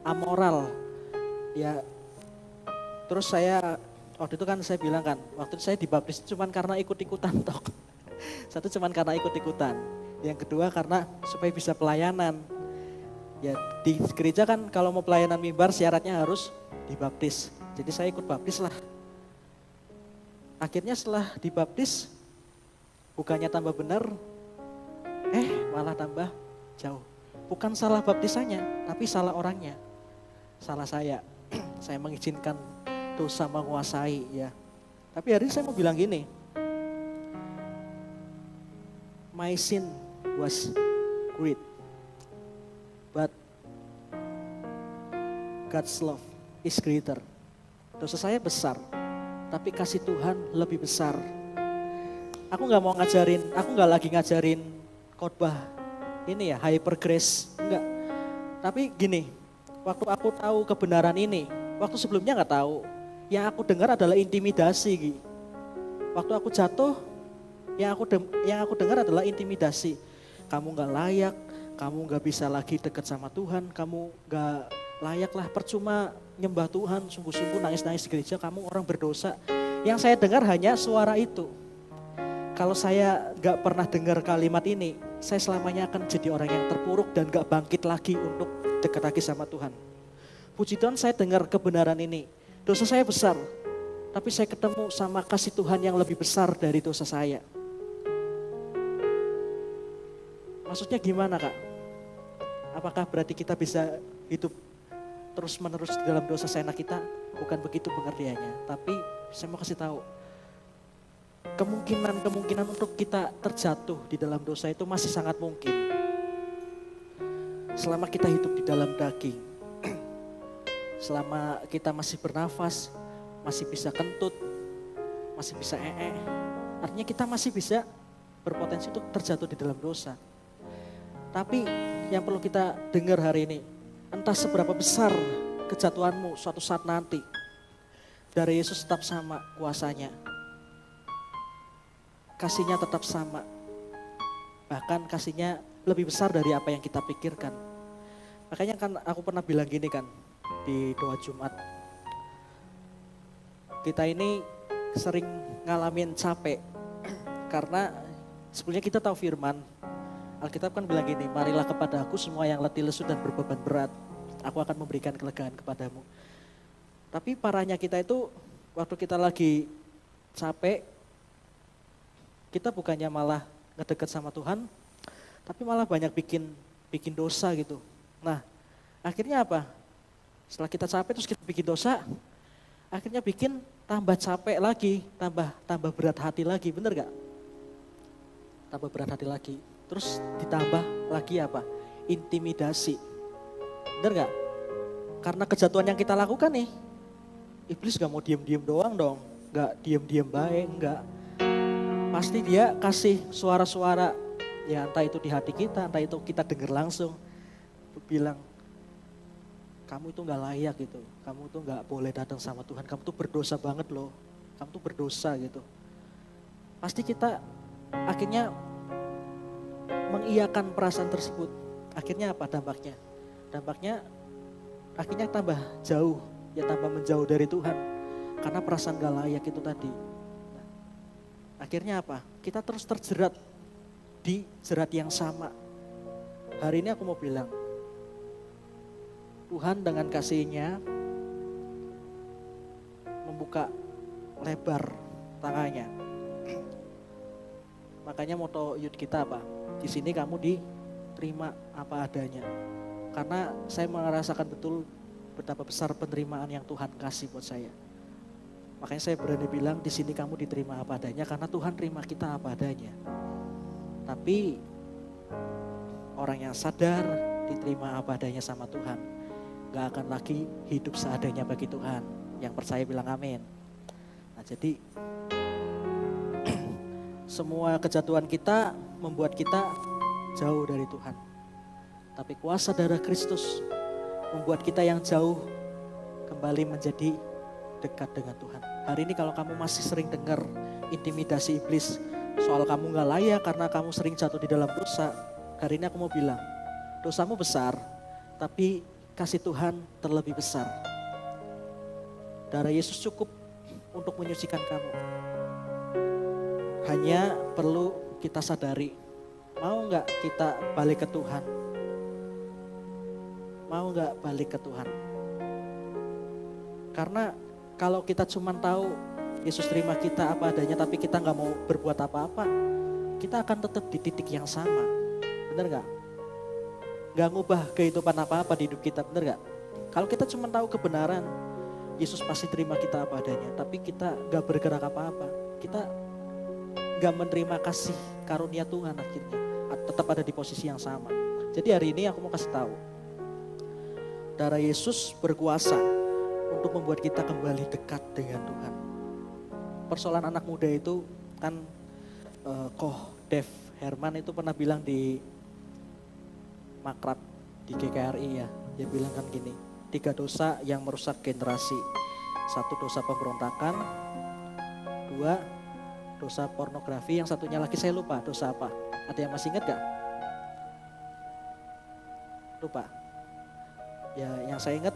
amoral. Ya, terus saya waktu itu kan saya bilang kan, waktu itu saya dibaptis cuma karena ikut-ikutan tok. Satu cuma karena ikut-ikutan. Yang kedua karena supaya bisa pelayanan. Ya di gereja kan kalau mau pelayanan mimbar syaratnya harus dibaptis. Jadi saya ikut baptis lah. Akhirnya setelah dibaptis bukannya tambah benar, malah tambah jauh. Bukan salah baptisannya, tapi salah orangnya. Salah saya. Saya mengizinkan dosa menguasai ya. Tapi hari ini saya mau bilang gini. My sin was great. But God's love is greater. Dosa saya besar, tapi kasih Tuhan lebih besar. Aku nggak lagi ngajarin khotbah ini ya, hyper grace, enggak. Tapi gini, waktu aku tahu kebenaran ini, waktu sebelumnya nggak tahu. Yang aku dengar adalah intimidasi. Waktu aku jatuh, yang aku dengar adalah intimidasi. Kamu nggak layak, kamu nggak bisa lagi dekat sama Tuhan, kamu nggak layak lah, percuma nyembah Tuhan, sungguh-sungguh nangis-nangis di gereja, kamu orang berdosa. Yang saya dengar hanya suara itu. Kalau saya nggak pernah dengar kalimat ini, saya selamanya akan jadi orang yang terpuruk dan nggak bangkit lagi untuk dekat lagi sama Tuhan. Puji Tuhan saya dengar kebenaran ini. Dosa saya besar, tapi saya ketemu sama kasih Tuhan yang lebih besar dari dosa saya. Maksudnya gimana Kak? Apakah berarti kita bisa hidup terus menerus di dalam dosa seenak kita? Bukan begitu pengertiannya. Tapi saya mau kasih tahu, kemungkinan untuk kita terjatuh di dalam dosa itu masih sangat mungkin. Selama kita hidup di dalam daging, selama kita masih bernafas, masih bisa kentut, masih bisa artinya kita masih bisa berpotensi untuk terjatuh di dalam dosa. Tapi yang perlu kita dengar hari ini, entah seberapa besar kejatuhanmu suatu saat nanti, dari Yesus tetap sama kuasanya. Kasihnya tetap sama. Bahkan kasihnya lebih besar dari apa yang kita pikirkan. Makanya kan aku pernah bilang gini kan di doa Jumat. Kita ini sering ngalamin capek. Karena sebenarnya kita tahu firman. Alkitab kan bilang gini, marilah kepada aku semua yang letih lesu dan berbeban berat. Aku akan memberikan kelegaan kepadamu. Tapi parahnya kita itu waktu kita lagi capek, kita bukannya malah ngedeket sama Tuhan, tapi malah banyak bikin dosa gitu. Nah, akhirnya apa? Setelah kita capek terus kita bikin dosa, akhirnya bikin tambah capek lagi, tambah berat hati lagi, bener gak? Tambah berat hati lagi. Terus ditambah lagi apa? Intimidasi. Bener gak? Karena kejatuhan yang kita lakukan nih, iblis gak mau diem-diem doang dong. Gak diem-diem baik, enggak. Pasti dia kasih suara-suara, ya entah itu di hati kita, entah itu kita dengar langsung. Bilang, kamu itu gak layak gitu, kamu itu gak boleh datang sama Tuhan, kamu tuh berdosa banget loh, kamu tuh berdosa gitu. Pasti kita akhirnya mengiyakan perasaan tersebut. Akhirnya apa dampaknya? Dampaknya akhirnya tambah jauh, ya tambah menjauh dari Tuhan. Karena perasaan gak layak itu tadi. Nah, akhirnya apa? Kita terus terjerat di jerat yang sama. Hari ini aku mau bilang, Tuhan dengan kasih-Nya membuka lebar tangannya. Makanya moto youth kita apa? Di sini kamu diterima apa adanya. Karena saya merasakan betul betapa besar penerimaan yang Tuhan kasih buat saya. Makanya saya berani bilang di sini kamu diterima apa adanya karena Tuhan terima kita apa adanya. Tapi orang yang sadar diterima apa adanya sama Tuhan, gak akan lagi hidup seadanya bagi Tuhan. Yang percaya bilang amin. Nah jadi semua kejatuhan kita membuat kita jauh dari Tuhan. Tapi kuasa darah Kristus membuat kita yang jauh kembali menjadi dekat dengan Tuhan. Hari ini kalau kamu masih sering dengar intimidasi iblis soal kamu gak layak karena kamu sering jatuh di dalam dosa, hari ini aku mau bilang, dosamu besar, tapi kasih Tuhan terlebih besar. Darah Yesus cukup untuk menyucikan kamu. Hanya perlu kita sadari, mau gak kita balik ke Tuhan? Mau gak balik ke Tuhan? Karena kalau kita cuma tahu Yesus terima kita apa adanya tapi kita gak mau berbuat apa-apa, kita akan tetap di titik yang sama. Bener gak? Gak ngubah kehidupan apa-apa di hidup kita, bener gak? Kalau kita cuma tahu kebenaran, Yesus pasti terima kita apa adanya, tapi kita gak bergerak apa-apa, kita gak menerima kasih karunia Tuhan akhirnya, tetap ada di posisi yang sama. Jadi hari ini aku mau kasih tahu, darah Yesus berkuasa untuk membuat kita kembali dekat dengan Tuhan. Persoalan anak muda itu kan Koh Dev Herman itu pernah bilang di makrab di GKRI ya. Dia bilang kan gini, 3 dosa yang merusak generasi. 1 dosa pemberontakan, 2 dosa pornografi, yang satunya lagi saya lupa dosa apa. Ada yang masih ingat gak? Lupa. Ya yang saya ingat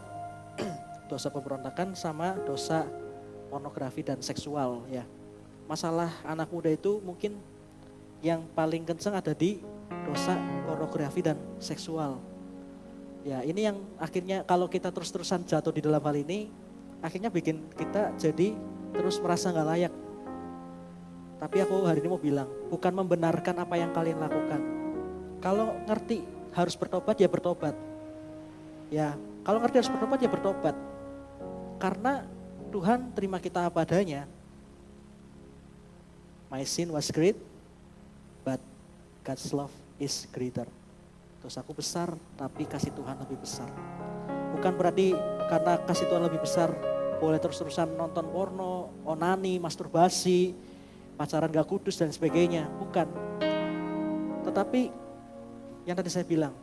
dosa pemberontakan sama dosa pornografi dan seksual ya. Masalah anak muda itu mungkin yang paling kenceng ada di dosa pornografi dan seksual. Ya ini yang akhirnya kalau kita terus-terusan jatuh di dalam hal ini, akhirnya bikin kita jadi terus merasa gak layak. Tapi aku hari ini mau bilang, bukan membenarkan apa yang kalian lakukan. Kalau ngerti harus bertobat ya bertobat. Ya kalau ngerti harus bertobat ya bertobat. Karena Tuhan terima kita apa adanya. My sin was great, but God's love is greater. Dosaku besar, tapi kasih Tuhan lebih besar. Bukan berarti karena kasih Tuhan lebih besar, boleh terus-terusan nonton porno, onani, masturbasi, pacaran gak kudus dan sebagainya. Bukan. Tetapi yang tadi saya bilang,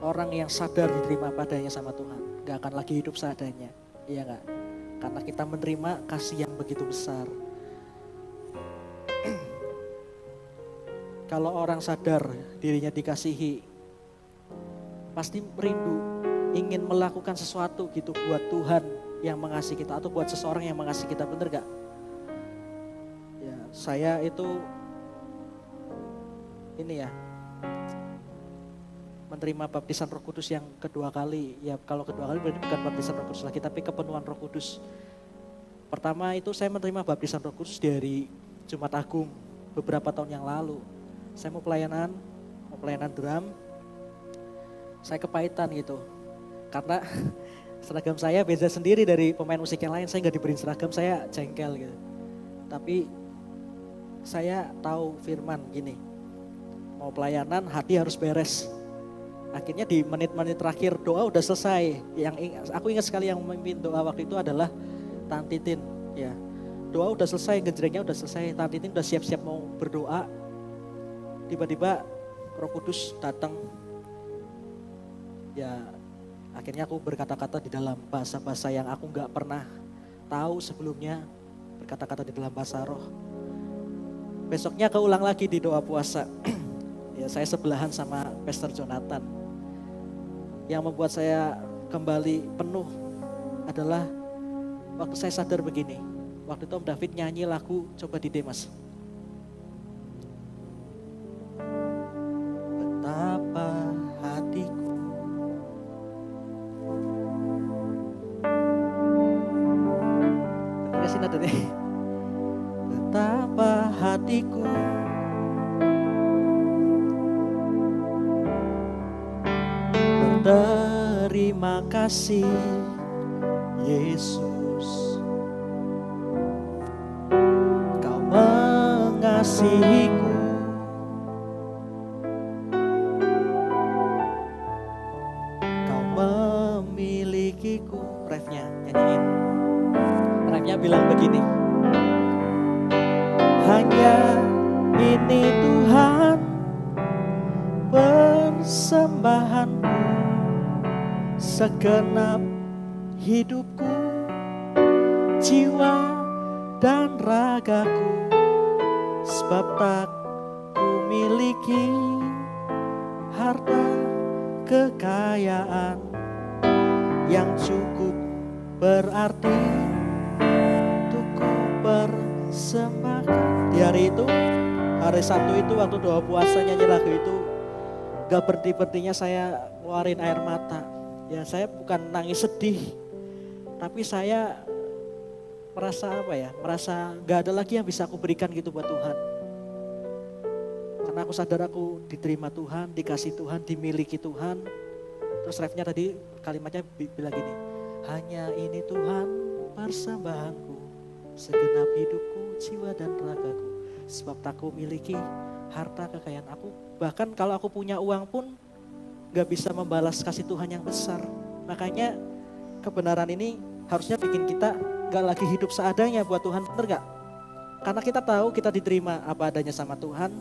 orang yang sadar diterima padanya sama Tuhan, gak akan lagi hidup seadanya. Iya gak? Karena kita menerima kasih yang begitu besar. Kalau orang sadar dirinya dikasihi, pasti merindu, ingin melakukan sesuatu gitu buat Tuhan yang mengasihi kita atau buat seseorang yang mengasihi kita, bener gak? Ya, saya itu ini ya, menerima baptisan Roh Kudus yang kedua kali. Ya kalau kedua kali bukan baptisan Roh Kudus lagi, tapi kepenuhan Roh Kudus. Pertama itu saya menerima baptisan Roh Kudus dari Jumat Agung beberapa tahun yang lalu. Saya mau pelayanan drum. Saya kepahitan gitu. Karena seragam saya beda sendiri dari pemain musik yang lain. Saya gak diberi seragam, saya jengkel gitu. Tapi saya tahu firman gini, mau pelayanan hati harus beres. Akhirnya di menit-menit terakhir doa udah selesai. Aku ingat sekali yang memimpin doa waktu itu adalah Tanti Tin. Ya, doa udah selesai, ngejrengnya udah selesai. Tanti Tin udah siap-siap mau berdoa. Tiba-tiba Roh Kudus datang. Ya, akhirnya aku berkata-kata di dalam bahasa-bahasa yang aku nggak pernah tahu sebelumnya. Berkata-kata di dalam bahasa roh. Besoknya keulang lagi di doa puasa. Ya, saya sebelahan sama Pastor Jonathan. Yang membuat saya kembali penuh adalah waktu saya sadar begini. Waktu itu Om David nyanyi lagu Coba di Demas. Betapa hatiku bener gak sih nadanya? Betapa hatiku terima kasih Yesus, Kau mengasihiku, Kau memilikiku. Refnya nyanyiin. Refnya bilang begini, hanya ini Tuhan persembahanku segenap hidupku, jiwa dan ragaku, sebab tak ku miliki harta kekayaan yang cukup berarti untuk ku persembahkan. Di hari itu, hari Sabtu itu waktu doa puasa nyanyi lagu itu, gak berhenti-berhentinya saya ngeluarin air mata. Ya saya bukan nangis sedih, tapi saya merasa merasa gak ada lagi yang bisa aku berikan gitu buat Tuhan. Karena aku sadar aku diterima Tuhan, dikasih Tuhan, dimiliki Tuhan. Terus refnya tadi kalimatnya bilang gini, hanya ini Tuhan persembahanku, segenap hidupku, jiwa dan ragaku, sebab tak ku miliki harta kekayaan aku. Bahkan kalau aku punya uang pun gak bisa membalas kasih Tuhan yang besar. Makanya kebenaran ini harusnya bikin kita gak lagi hidup seadanya buat Tuhan, bener gak? Karena kita tahu kita diterima apa adanya sama Tuhan,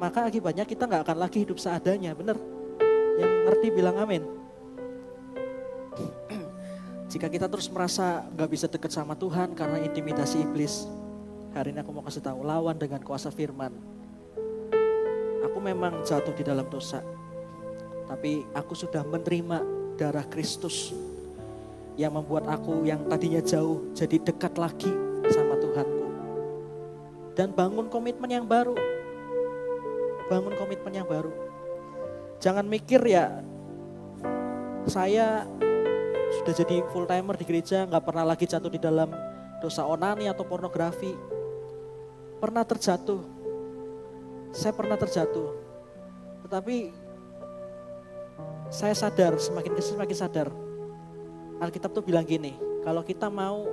maka akibatnya kita gak akan lagi hidup seadanya, bener? Yang ngerti bilang amin. Jika kita terus merasa gak bisa dekat sama Tuhan karena intimidasi iblis, hari ini aku mau kasih tahu, lawan dengan kuasa firman. Aku memang jatuh di dalam dosa, tapi aku sudah menerima darah Kristus yang membuat aku yang tadinya jauh jadi dekat lagi sama Tuhanku. Dan bangun komitmen yang baru. Bangun komitmen yang baru. Jangan mikir ya, saya sudah jadi full timer di gereja, gak pernah lagi jatuh di dalam dosa onani atau pornografi. Pernah terjatuh. Saya pernah terjatuh. Tetapi saya sadar, semakin kesini semakin sadar. Alkitab tuh bilang gini, kalau kita mau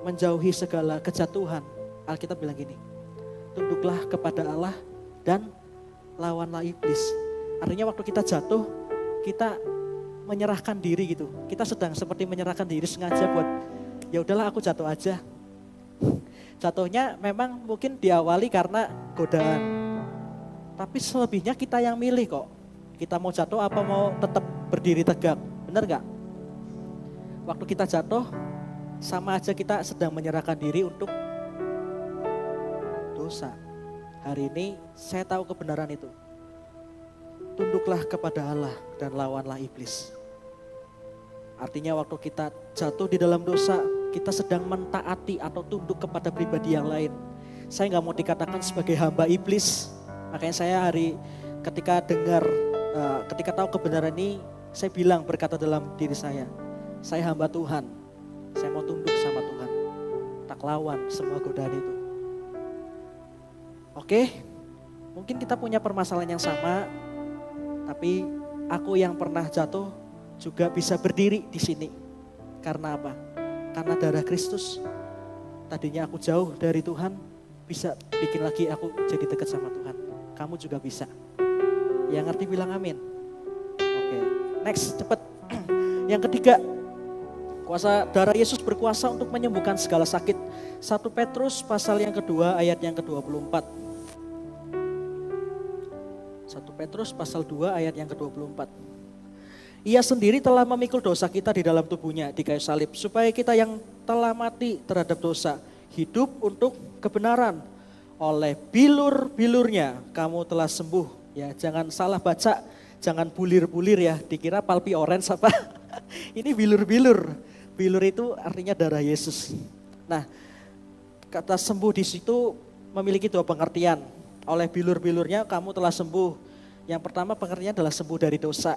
menjauhi segala kejatuhan, Alkitab bilang gini, tunduklah kepada Allah dan lawanlah iblis. Artinya waktu kita jatuh, kita menyerahkan diri gitu. Kita sedang seperti menyerahkan diri sengaja buat, ya udahlah aku jatuh aja. Jatuhnya memang mungkin diawali karena godaan. Tapi selebihnya kita yang milih kok. Kita mau jatuh apa mau tetap berdiri tegak, benar gak? Waktu kita jatuh, sama aja kita sedang menyerahkan diri untuk dosa. Hari ini saya tahu kebenaran itu. Tunduklah kepada Allah dan lawanlah iblis. Artinya waktu kita jatuh di dalam dosa, kita sedang mentaati atau tunduk kepada pribadi yang lain. Saya gak mau dikatakan sebagai hamba iblis. Makanya saya ketika tahu kebenaran ini, saya bilang berkata dalam diri saya hamba Tuhan, saya mau tunduk sama Tuhan, tak lawan semua godaan itu. Oke, mungkin kita punya permasalahan yang sama, tapi aku yang pernah jatuh juga bisa berdiri di sini. Karena apa? Karena darah Kristus. Tadinya aku jauh dari Tuhan, bisa bikin lagi aku jadi dekat sama Tuhan. Kamu juga bisa. Yang ngerti bilang amin. Oke, next cepet. Yang ketiga, kuasa darah Yesus berkuasa untuk menyembuhkan segala sakit. 1 Petrus pasal yang kedua ayat yang ke-24. 1 Petrus pasal 2 ayat yang ke-24. Ia sendiri telah memikul dosa kita di dalam tubuhnya di kayu salib, supaya kita yang telah mati terhadap dosa hidup untuk kebenaran. Oleh bilur-bilurnya kamu telah sembuh. Ya, jangan salah baca, jangan bulir-bulir ya, dikira palpi orange apa. Ini bilur-bilur. Bilur itu artinya darah Yesus. Nah, kata sembuh di situ memiliki dua pengertian. Oleh bilur-bilurnya kamu telah sembuh. Yang pertama pengertiannya adalah sembuh dari dosa.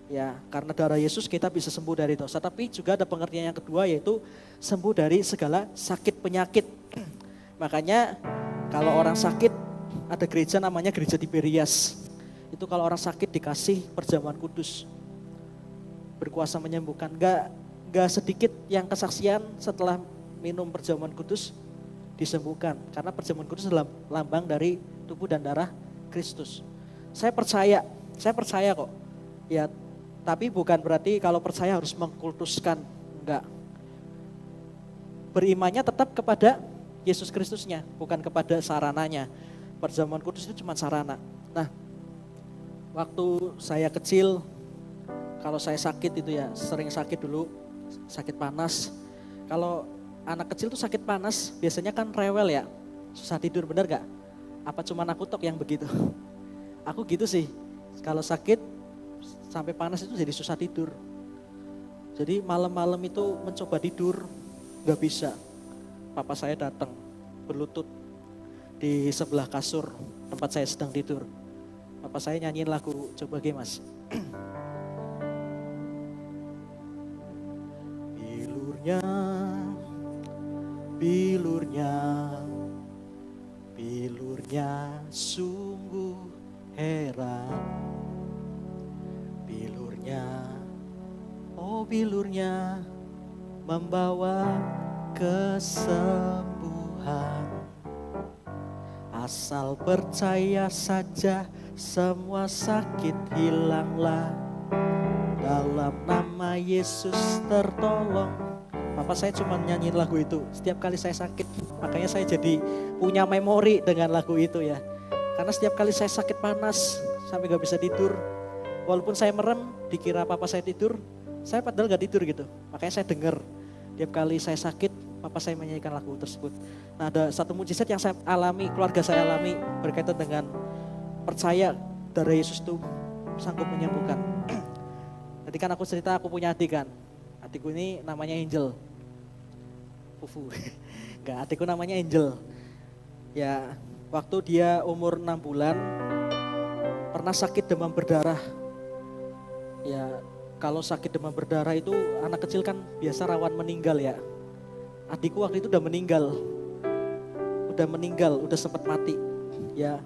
Ya, karena darah Yesus kita bisa sembuh dari dosa. Tapi juga ada pengertian yang kedua, yaitu sembuh dari segala sakit penyakit. Makanya kalau orang sakit, ada gereja namanya gereja Tiberias. Itu kalau orang sakit dikasih perjamuan kudus. Berkuasa menyembuhkan. Gak sedikit yang kesaksian setelah minum perjamuan kudus disembuhkan. Karena perjamuan kudus adalah lambang dari tubuh dan darah Kristus. Saya percaya kok. Ya, tapi bukan berarti kalau percaya harus mengkultuskan. Enggak. Berimannya tetap kepada Yesus Kristusnya, bukan kepada sarananya. Perjamuan kudus itu cuma sarana. Nah, waktu saya kecil, kalau saya sakit itu ya, sering sakit dulu, sakit panas. Kalau anak kecil tuh sakit panas biasanya kan rewel ya, susah tidur, bener gak? Apa cuman aku tok yang begitu? Aku gitu sih, kalau sakit sampai panas itu jadi susah tidur. Jadi malam-malam itu mencoba tidur, gak bisa. Papa saya datang berlutut di sebelah kasur tempat saya sedang tidur. Papa saya nyanyiin lagu, coba Mas. Bilurnya, bilurnya, bilurnya sungguh heran. Bilurnya, oh bilurnya membawa kesembuhan. Asal percaya saja semua sakit hilanglah. Dalam nama Yesus tertolong. Papa saya cuma nyanyiin lagu itu setiap kali saya sakit. Makanya saya jadi punya memori dengan lagu itu ya. Karena setiap kali saya sakit panas sampai gak bisa tidur. Walaupun saya merem dikira papa saya tidur, saya padahal gak tidur gitu. Makanya saya dengar tiap kali saya sakit, papa saya menyanyikan lagu tersebut. Nah, ada satu mujizat yang saya alami, keluarga saya alami berkaitan dengan percaya darah Yesus itu sanggup menyembuhkan. Tadi kan aku cerita aku punya adik kan. Adikku ini namanya Angel. Fufu. Enggak, adikku namanya Angel. Ya, waktu dia umur 6 bulan pernah sakit demam berdarah. Ya, kalau sakit demam berdarah itu anak kecil kan biasa rawan meninggal ya. Adikku waktu itu udah meninggal, udah sempat mati. Ya,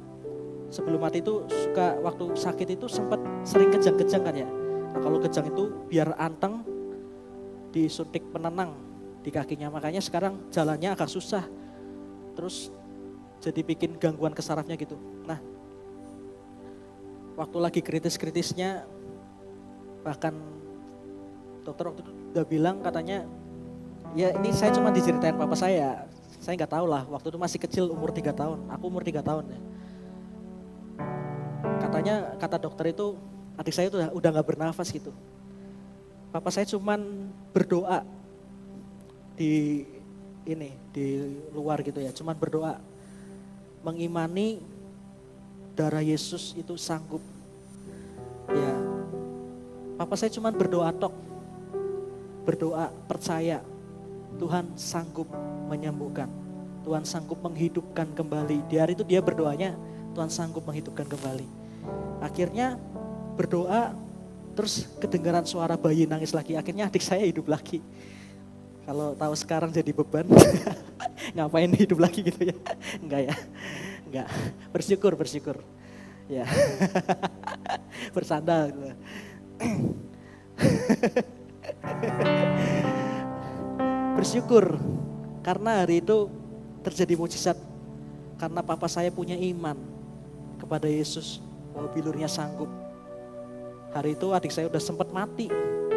sebelum mati itu suka waktu sakit itu sempat sering kejang-kejang kan ya. Nah, kalau kejang itu biar anteng disuntik penenang di kakinya, makanya sekarang jalannya agak susah. Terus jadi bikin gangguan ke sarafnya gitu. Nah, waktu lagi kritis-kritisnya, bahkan dokter waktu itu udah bilang katanya, ya ini saya cuma diceritain papa saya nggak tahu lah, waktu itu masih kecil umur 3 tahun, aku umur 3 tahun ya. Katanya, kata dokter itu adik saya itu udah gak bernafas gitu. Papa saya cuman berdoa di luar gitu ya, cuman berdoa. Mengimani darah Yesus itu sanggup. Ya, papa saya cuman berdoa tok. Berdoa, percaya Tuhan sanggup menyembuhkan. Tuhan sanggup menghidupkan kembali. Di hari itu dia berdoanya, Tuhan sanggup menghidupkan kembali. Akhirnya berdoa, terus kedengaran suara bayi nangis lagi. Akhirnya adik saya hidup lagi. Kalau tahu sekarang jadi beban, ngapain hidup lagi gitu ya? Enggak ya, enggak. Bersyukur. Ya, bersandar gitu. Bersyukur karena hari itu terjadi mujizat. Karena papa saya punya iman kepada Yesus bahwa bilurnya sanggup. Hari itu adik saya udah sempat mati,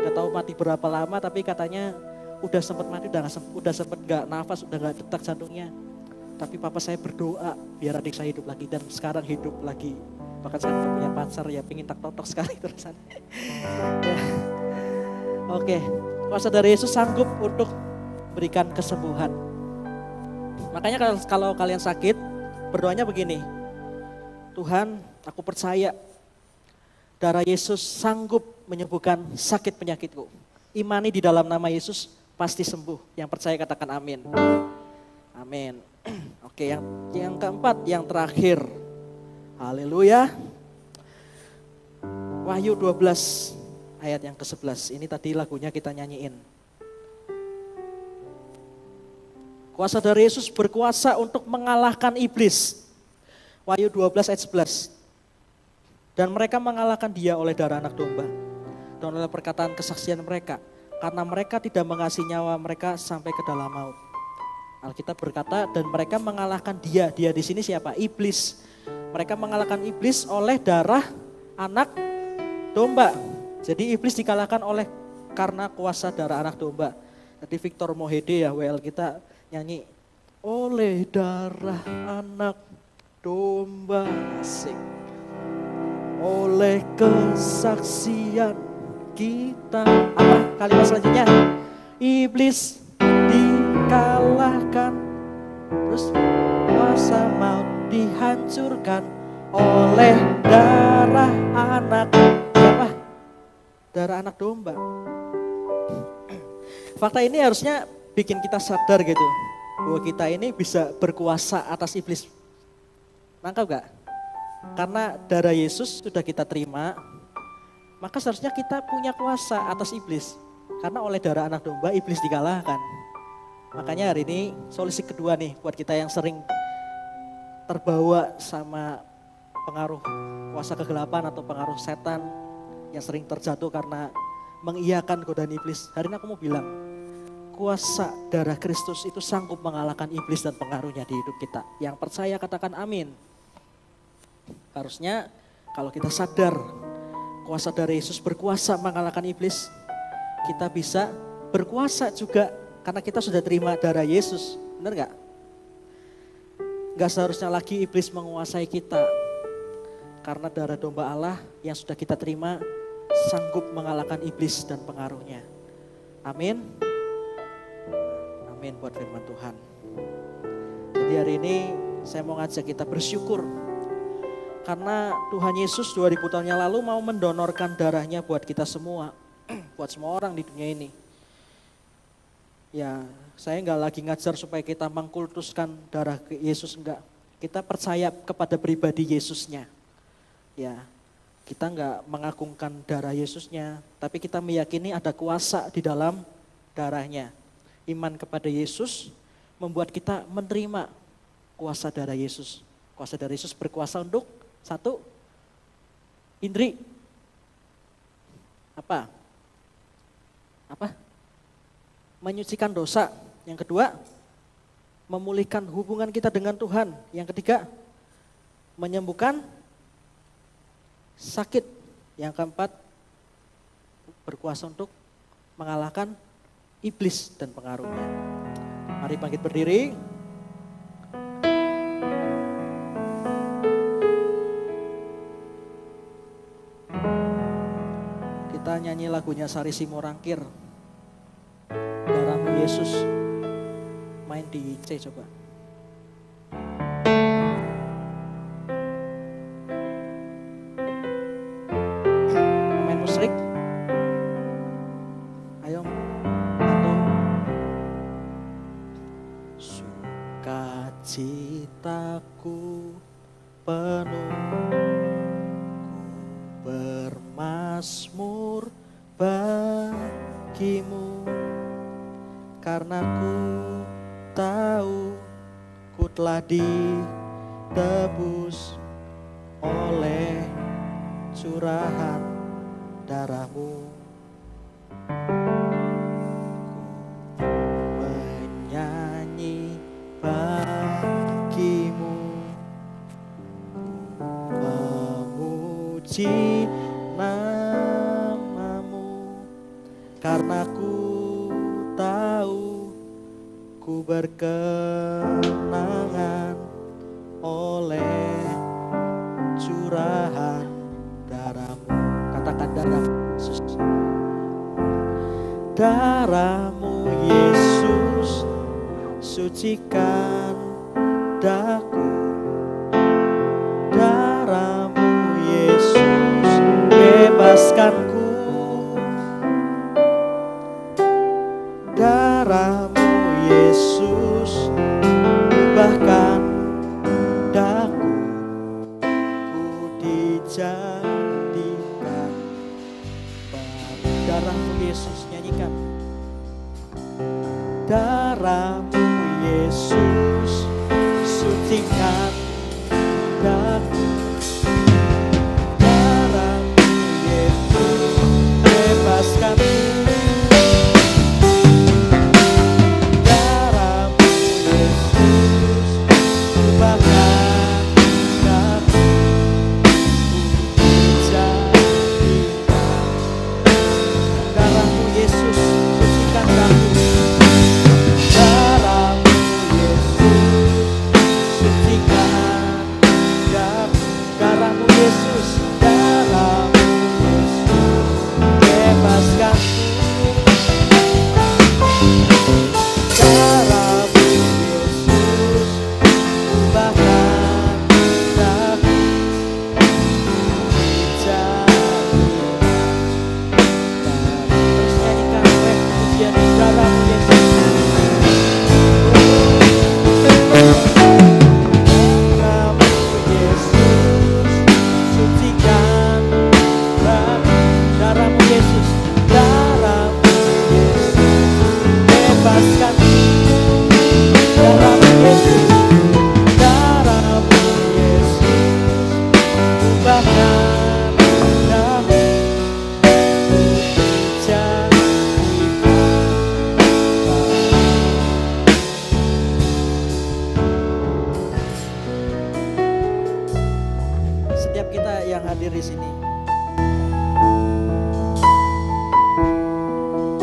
gak tahu mati berapa lama, tapi katanya udah sempat mati, udah sempat gak nafas, udah gak detak jantungnya. Tapi papa saya berdoa biar adik saya hidup lagi, dan sekarang hidup lagi. Bahkan saya udah punya pacar ya, pengen tak totok sekali terusan. Ya. Oke, kuasa dari Yesus sanggup untuk berikan kesembuhan. Makanya kalau kalian sakit, berdoanya begini. Tuhan, aku percaya darah Yesus sanggup menyembuhkan sakit penyakitku. Imani di dalam nama Yesus pasti sembuh. Yang percaya katakan amin. Amin. Oke, yang keempat, yang terakhir. Haleluya. Wahyu 12 ayat yang ke-11. Ini tadi lagunya kita nyanyiin. Kuasa dari Yesus berkuasa untuk mengalahkan iblis. Wahyu 12 ayat 11. Dan mereka mengalahkan dia oleh darah anak domba. Dan oleh perkataan kesaksian mereka. Karena mereka tidak mengasihi nyawa mereka sampai ke dalam maut. Alkitab berkata, dan mereka mengalahkan dia. Dia di sini siapa? Iblis. Mereka mengalahkan iblis oleh darah anak domba. Jadi iblis dikalahkan oleh karena kuasa darah anak domba. Tadi Victor Mohede ya, WL kita nyanyi. Oleh darah anak domba, asik. Oleh kesaksian kita. Apa kalimat selanjutnya? Iblis dikalahkan, terus kuasa maut dihancurkan oleh darah anak, siapa? Darah anak domba. Fakta ini harusnya bikin kita sadar gitu, bahwa kita ini bisa berkuasa atas iblis. Nangkap gak? Karena darah Yesus sudah kita terima, maka seharusnya kita punya kuasa atas iblis. Karena oleh darah anak domba, iblis dikalahkan. Makanya hari ini solusi kedua nih, buat kita yang sering terbawa sama pengaruh kuasa kegelapan atau pengaruh setan, yang sering terjatuh karena mengiyakan godaan iblis. Hari ini aku mau bilang, kuasa darah Kristus itu sanggup mengalahkan iblis dan pengaruhnya di hidup kita. Yang percaya katakan amin. Harusnya kalau kita sadar kuasa darah Yesus berkuasa mengalahkan iblis, kita bisa berkuasa juga karena kita sudah terima darah Yesus. Benar gak? Gak seharusnya lagi iblis menguasai kita. Karena darah domba Allah yang sudah kita terima sanggup mengalahkan iblis dan pengaruhnya. Amin. Amin buat firman Tuhan. Jadi hari ini saya mau ngajak kita bersyukur. Karena Tuhan Yesus 2000 tahun yang lalu mau mendonorkan darahnya buat kita semua. Buat semua orang di dunia ini. Ya, saya enggak lagi ngajar supaya kita mengkultuskan darah Yesus, enggak. Kita percaya kepada pribadi Yesusnya. Ya, kita enggak mengagungkan darah Yesusnya, tapi kita meyakini ada kuasa di dalam darahnya. Iman kepada Yesus membuat kita menerima kuasa darah Yesus. Kuasa darah Yesus berkuasa untuk satu, indri. Apa? Menyucikan dosa. Yang kedua, memulihkan hubungan kita dengan Tuhan. Yang ketiga, menyembuhkan sakit. Yang keempat, berkuasa untuk mengalahkan iblis dan pengaruhnya. Mari bangkit berdiri. Kita nyanyi lagunya Sari Simorangkir. Darahmu Yesus. Main di C coba. Main musik. Ayo bantu. Sukacitaku penuh, ku bermazmur bagimu. Karena ku tahu ku telah ditebus oleh curahan darahmu. Ku menyanyi bagimu, memuji namamu. Karena ku tahu ku berkenangan oleh curahan darahmu. Katakan darah Yesus. Darahmu Yesus sucikan daku. Darahmu Yesus bebaskanku. Darahmu Yesus ubahkan daku. Ku dijadikan baru. Darahmu Yesus, nyanyikan. Darahmu Yesus sucikan daku. Darahmu Yesus bebaskanku. yang hadir di sini,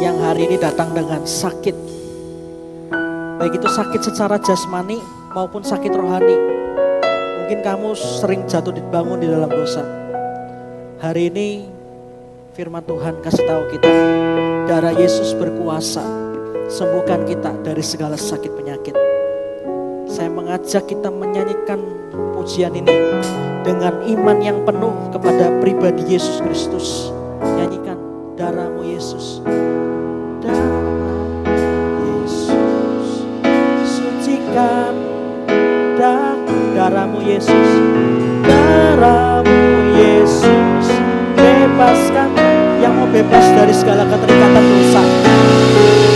yang hari ini datang dengan sakit, baik itu sakit secara jasmani maupun sakit rohani. Mungkin kamu sering jatuh dibangun di dalam dosa. Hari ini firman Tuhan kasih tahu kita, darah Yesus berkuasa sembuhkan kita dari segala sakit penyakit. Saya mengajak kita menyanyikan pujian ini dengan iman yang penuh kepada pribadi Yesus Kristus. Nyanyikan, darah-Mu Yesus, darah Yesus, sucikan darah-Mu Yesus, darah-Mu Yesus, bebaskan yang mau bebas dari segala keterikatan dosa.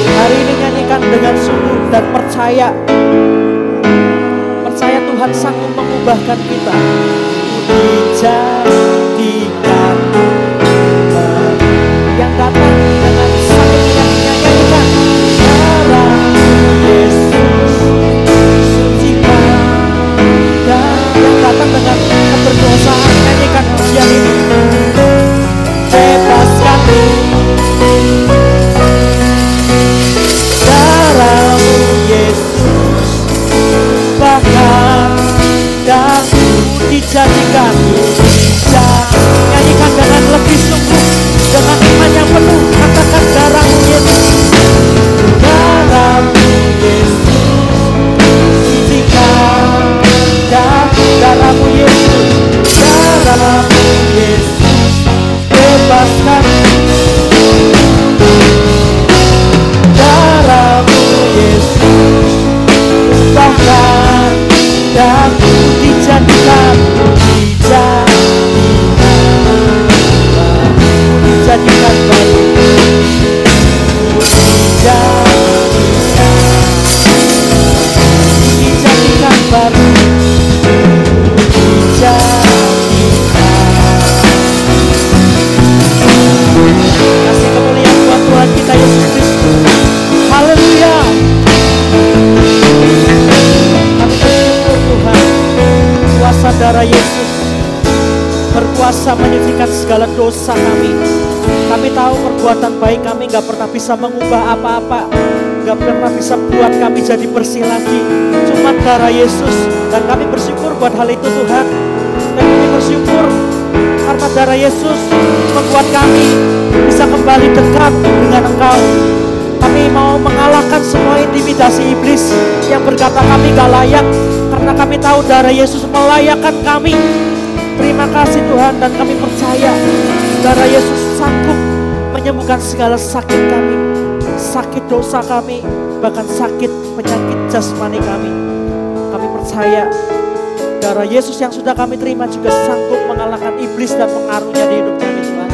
Hari ini nyanyikan dengan sungguh dan percaya Tuhan sanggup mengubahkan kita, dijadikan yang datang dengan sakit penyakitnya. Nyanyikan, darah Yesus, sucikan, dan yang datang dengan keberdosaan. Nyanyikan pujian ini, bebaskan darah-Mu Yesus, bahkan daku dijadikan hijau. Nyanyikan dengan lebih sungguh, dengan iman yang penuh, katakan darah-Mu Yesus, darah-Mu Yesus, sucikan darah-Mu Yesus, darah-Mu Yesus, bebaskan darah-Mu Yesus, bahkan daku dijadikan baru, dijadikan baru, kasih kemuliaan buat Tuhan kita Yesus Kristus. Haleluya. Kami bersyukur Tuhan, kuasa darah Yesus berkuasa menyucikan segala dosa kami. Kami tahu perbuatan baik kami gak pernah bisa mengubah apa-apa, gak pernah bisa buat kami jadi bersih lagi. Cuma darah Yesus, dan kami bersyukur buat hal itu Tuhan. Dan kami bersyukur karena darah Yesus membuat kami bisa kembali dekat dengan Engkau. Kami mau mengalahkan semua intimidasi iblis yang berkata kami gak layak, karena kami tahu darah Yesus melayakkan kami. Terima kasih Tuhan, dan kami percaya darah Yesus sanggup menyembuhkan segala sakit kami, sakit dosa kami, bahkan sakit penyakit jasmani kami. Kami percaya darah Yesus yang sudah kami terima juga sanggup mengalahkan iblis dan pengaruhnya di hidup kami Tuhan.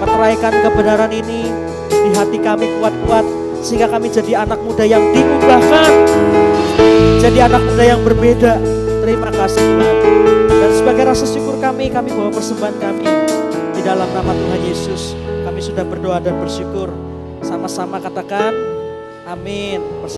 Meteraikan kebenaran ini di hati kami kuat-kuat, sehingga kami jadi anak muda yang diubahkan, jadi anak muda yang berbeda. Terima kasih Tuhan. Dan sebagai rasa syukur kami bawa persembahan kami di dalam nama Tuhan Yesus. Kami sudah berdoa dan bersyukur. Sama-sama katakan amin.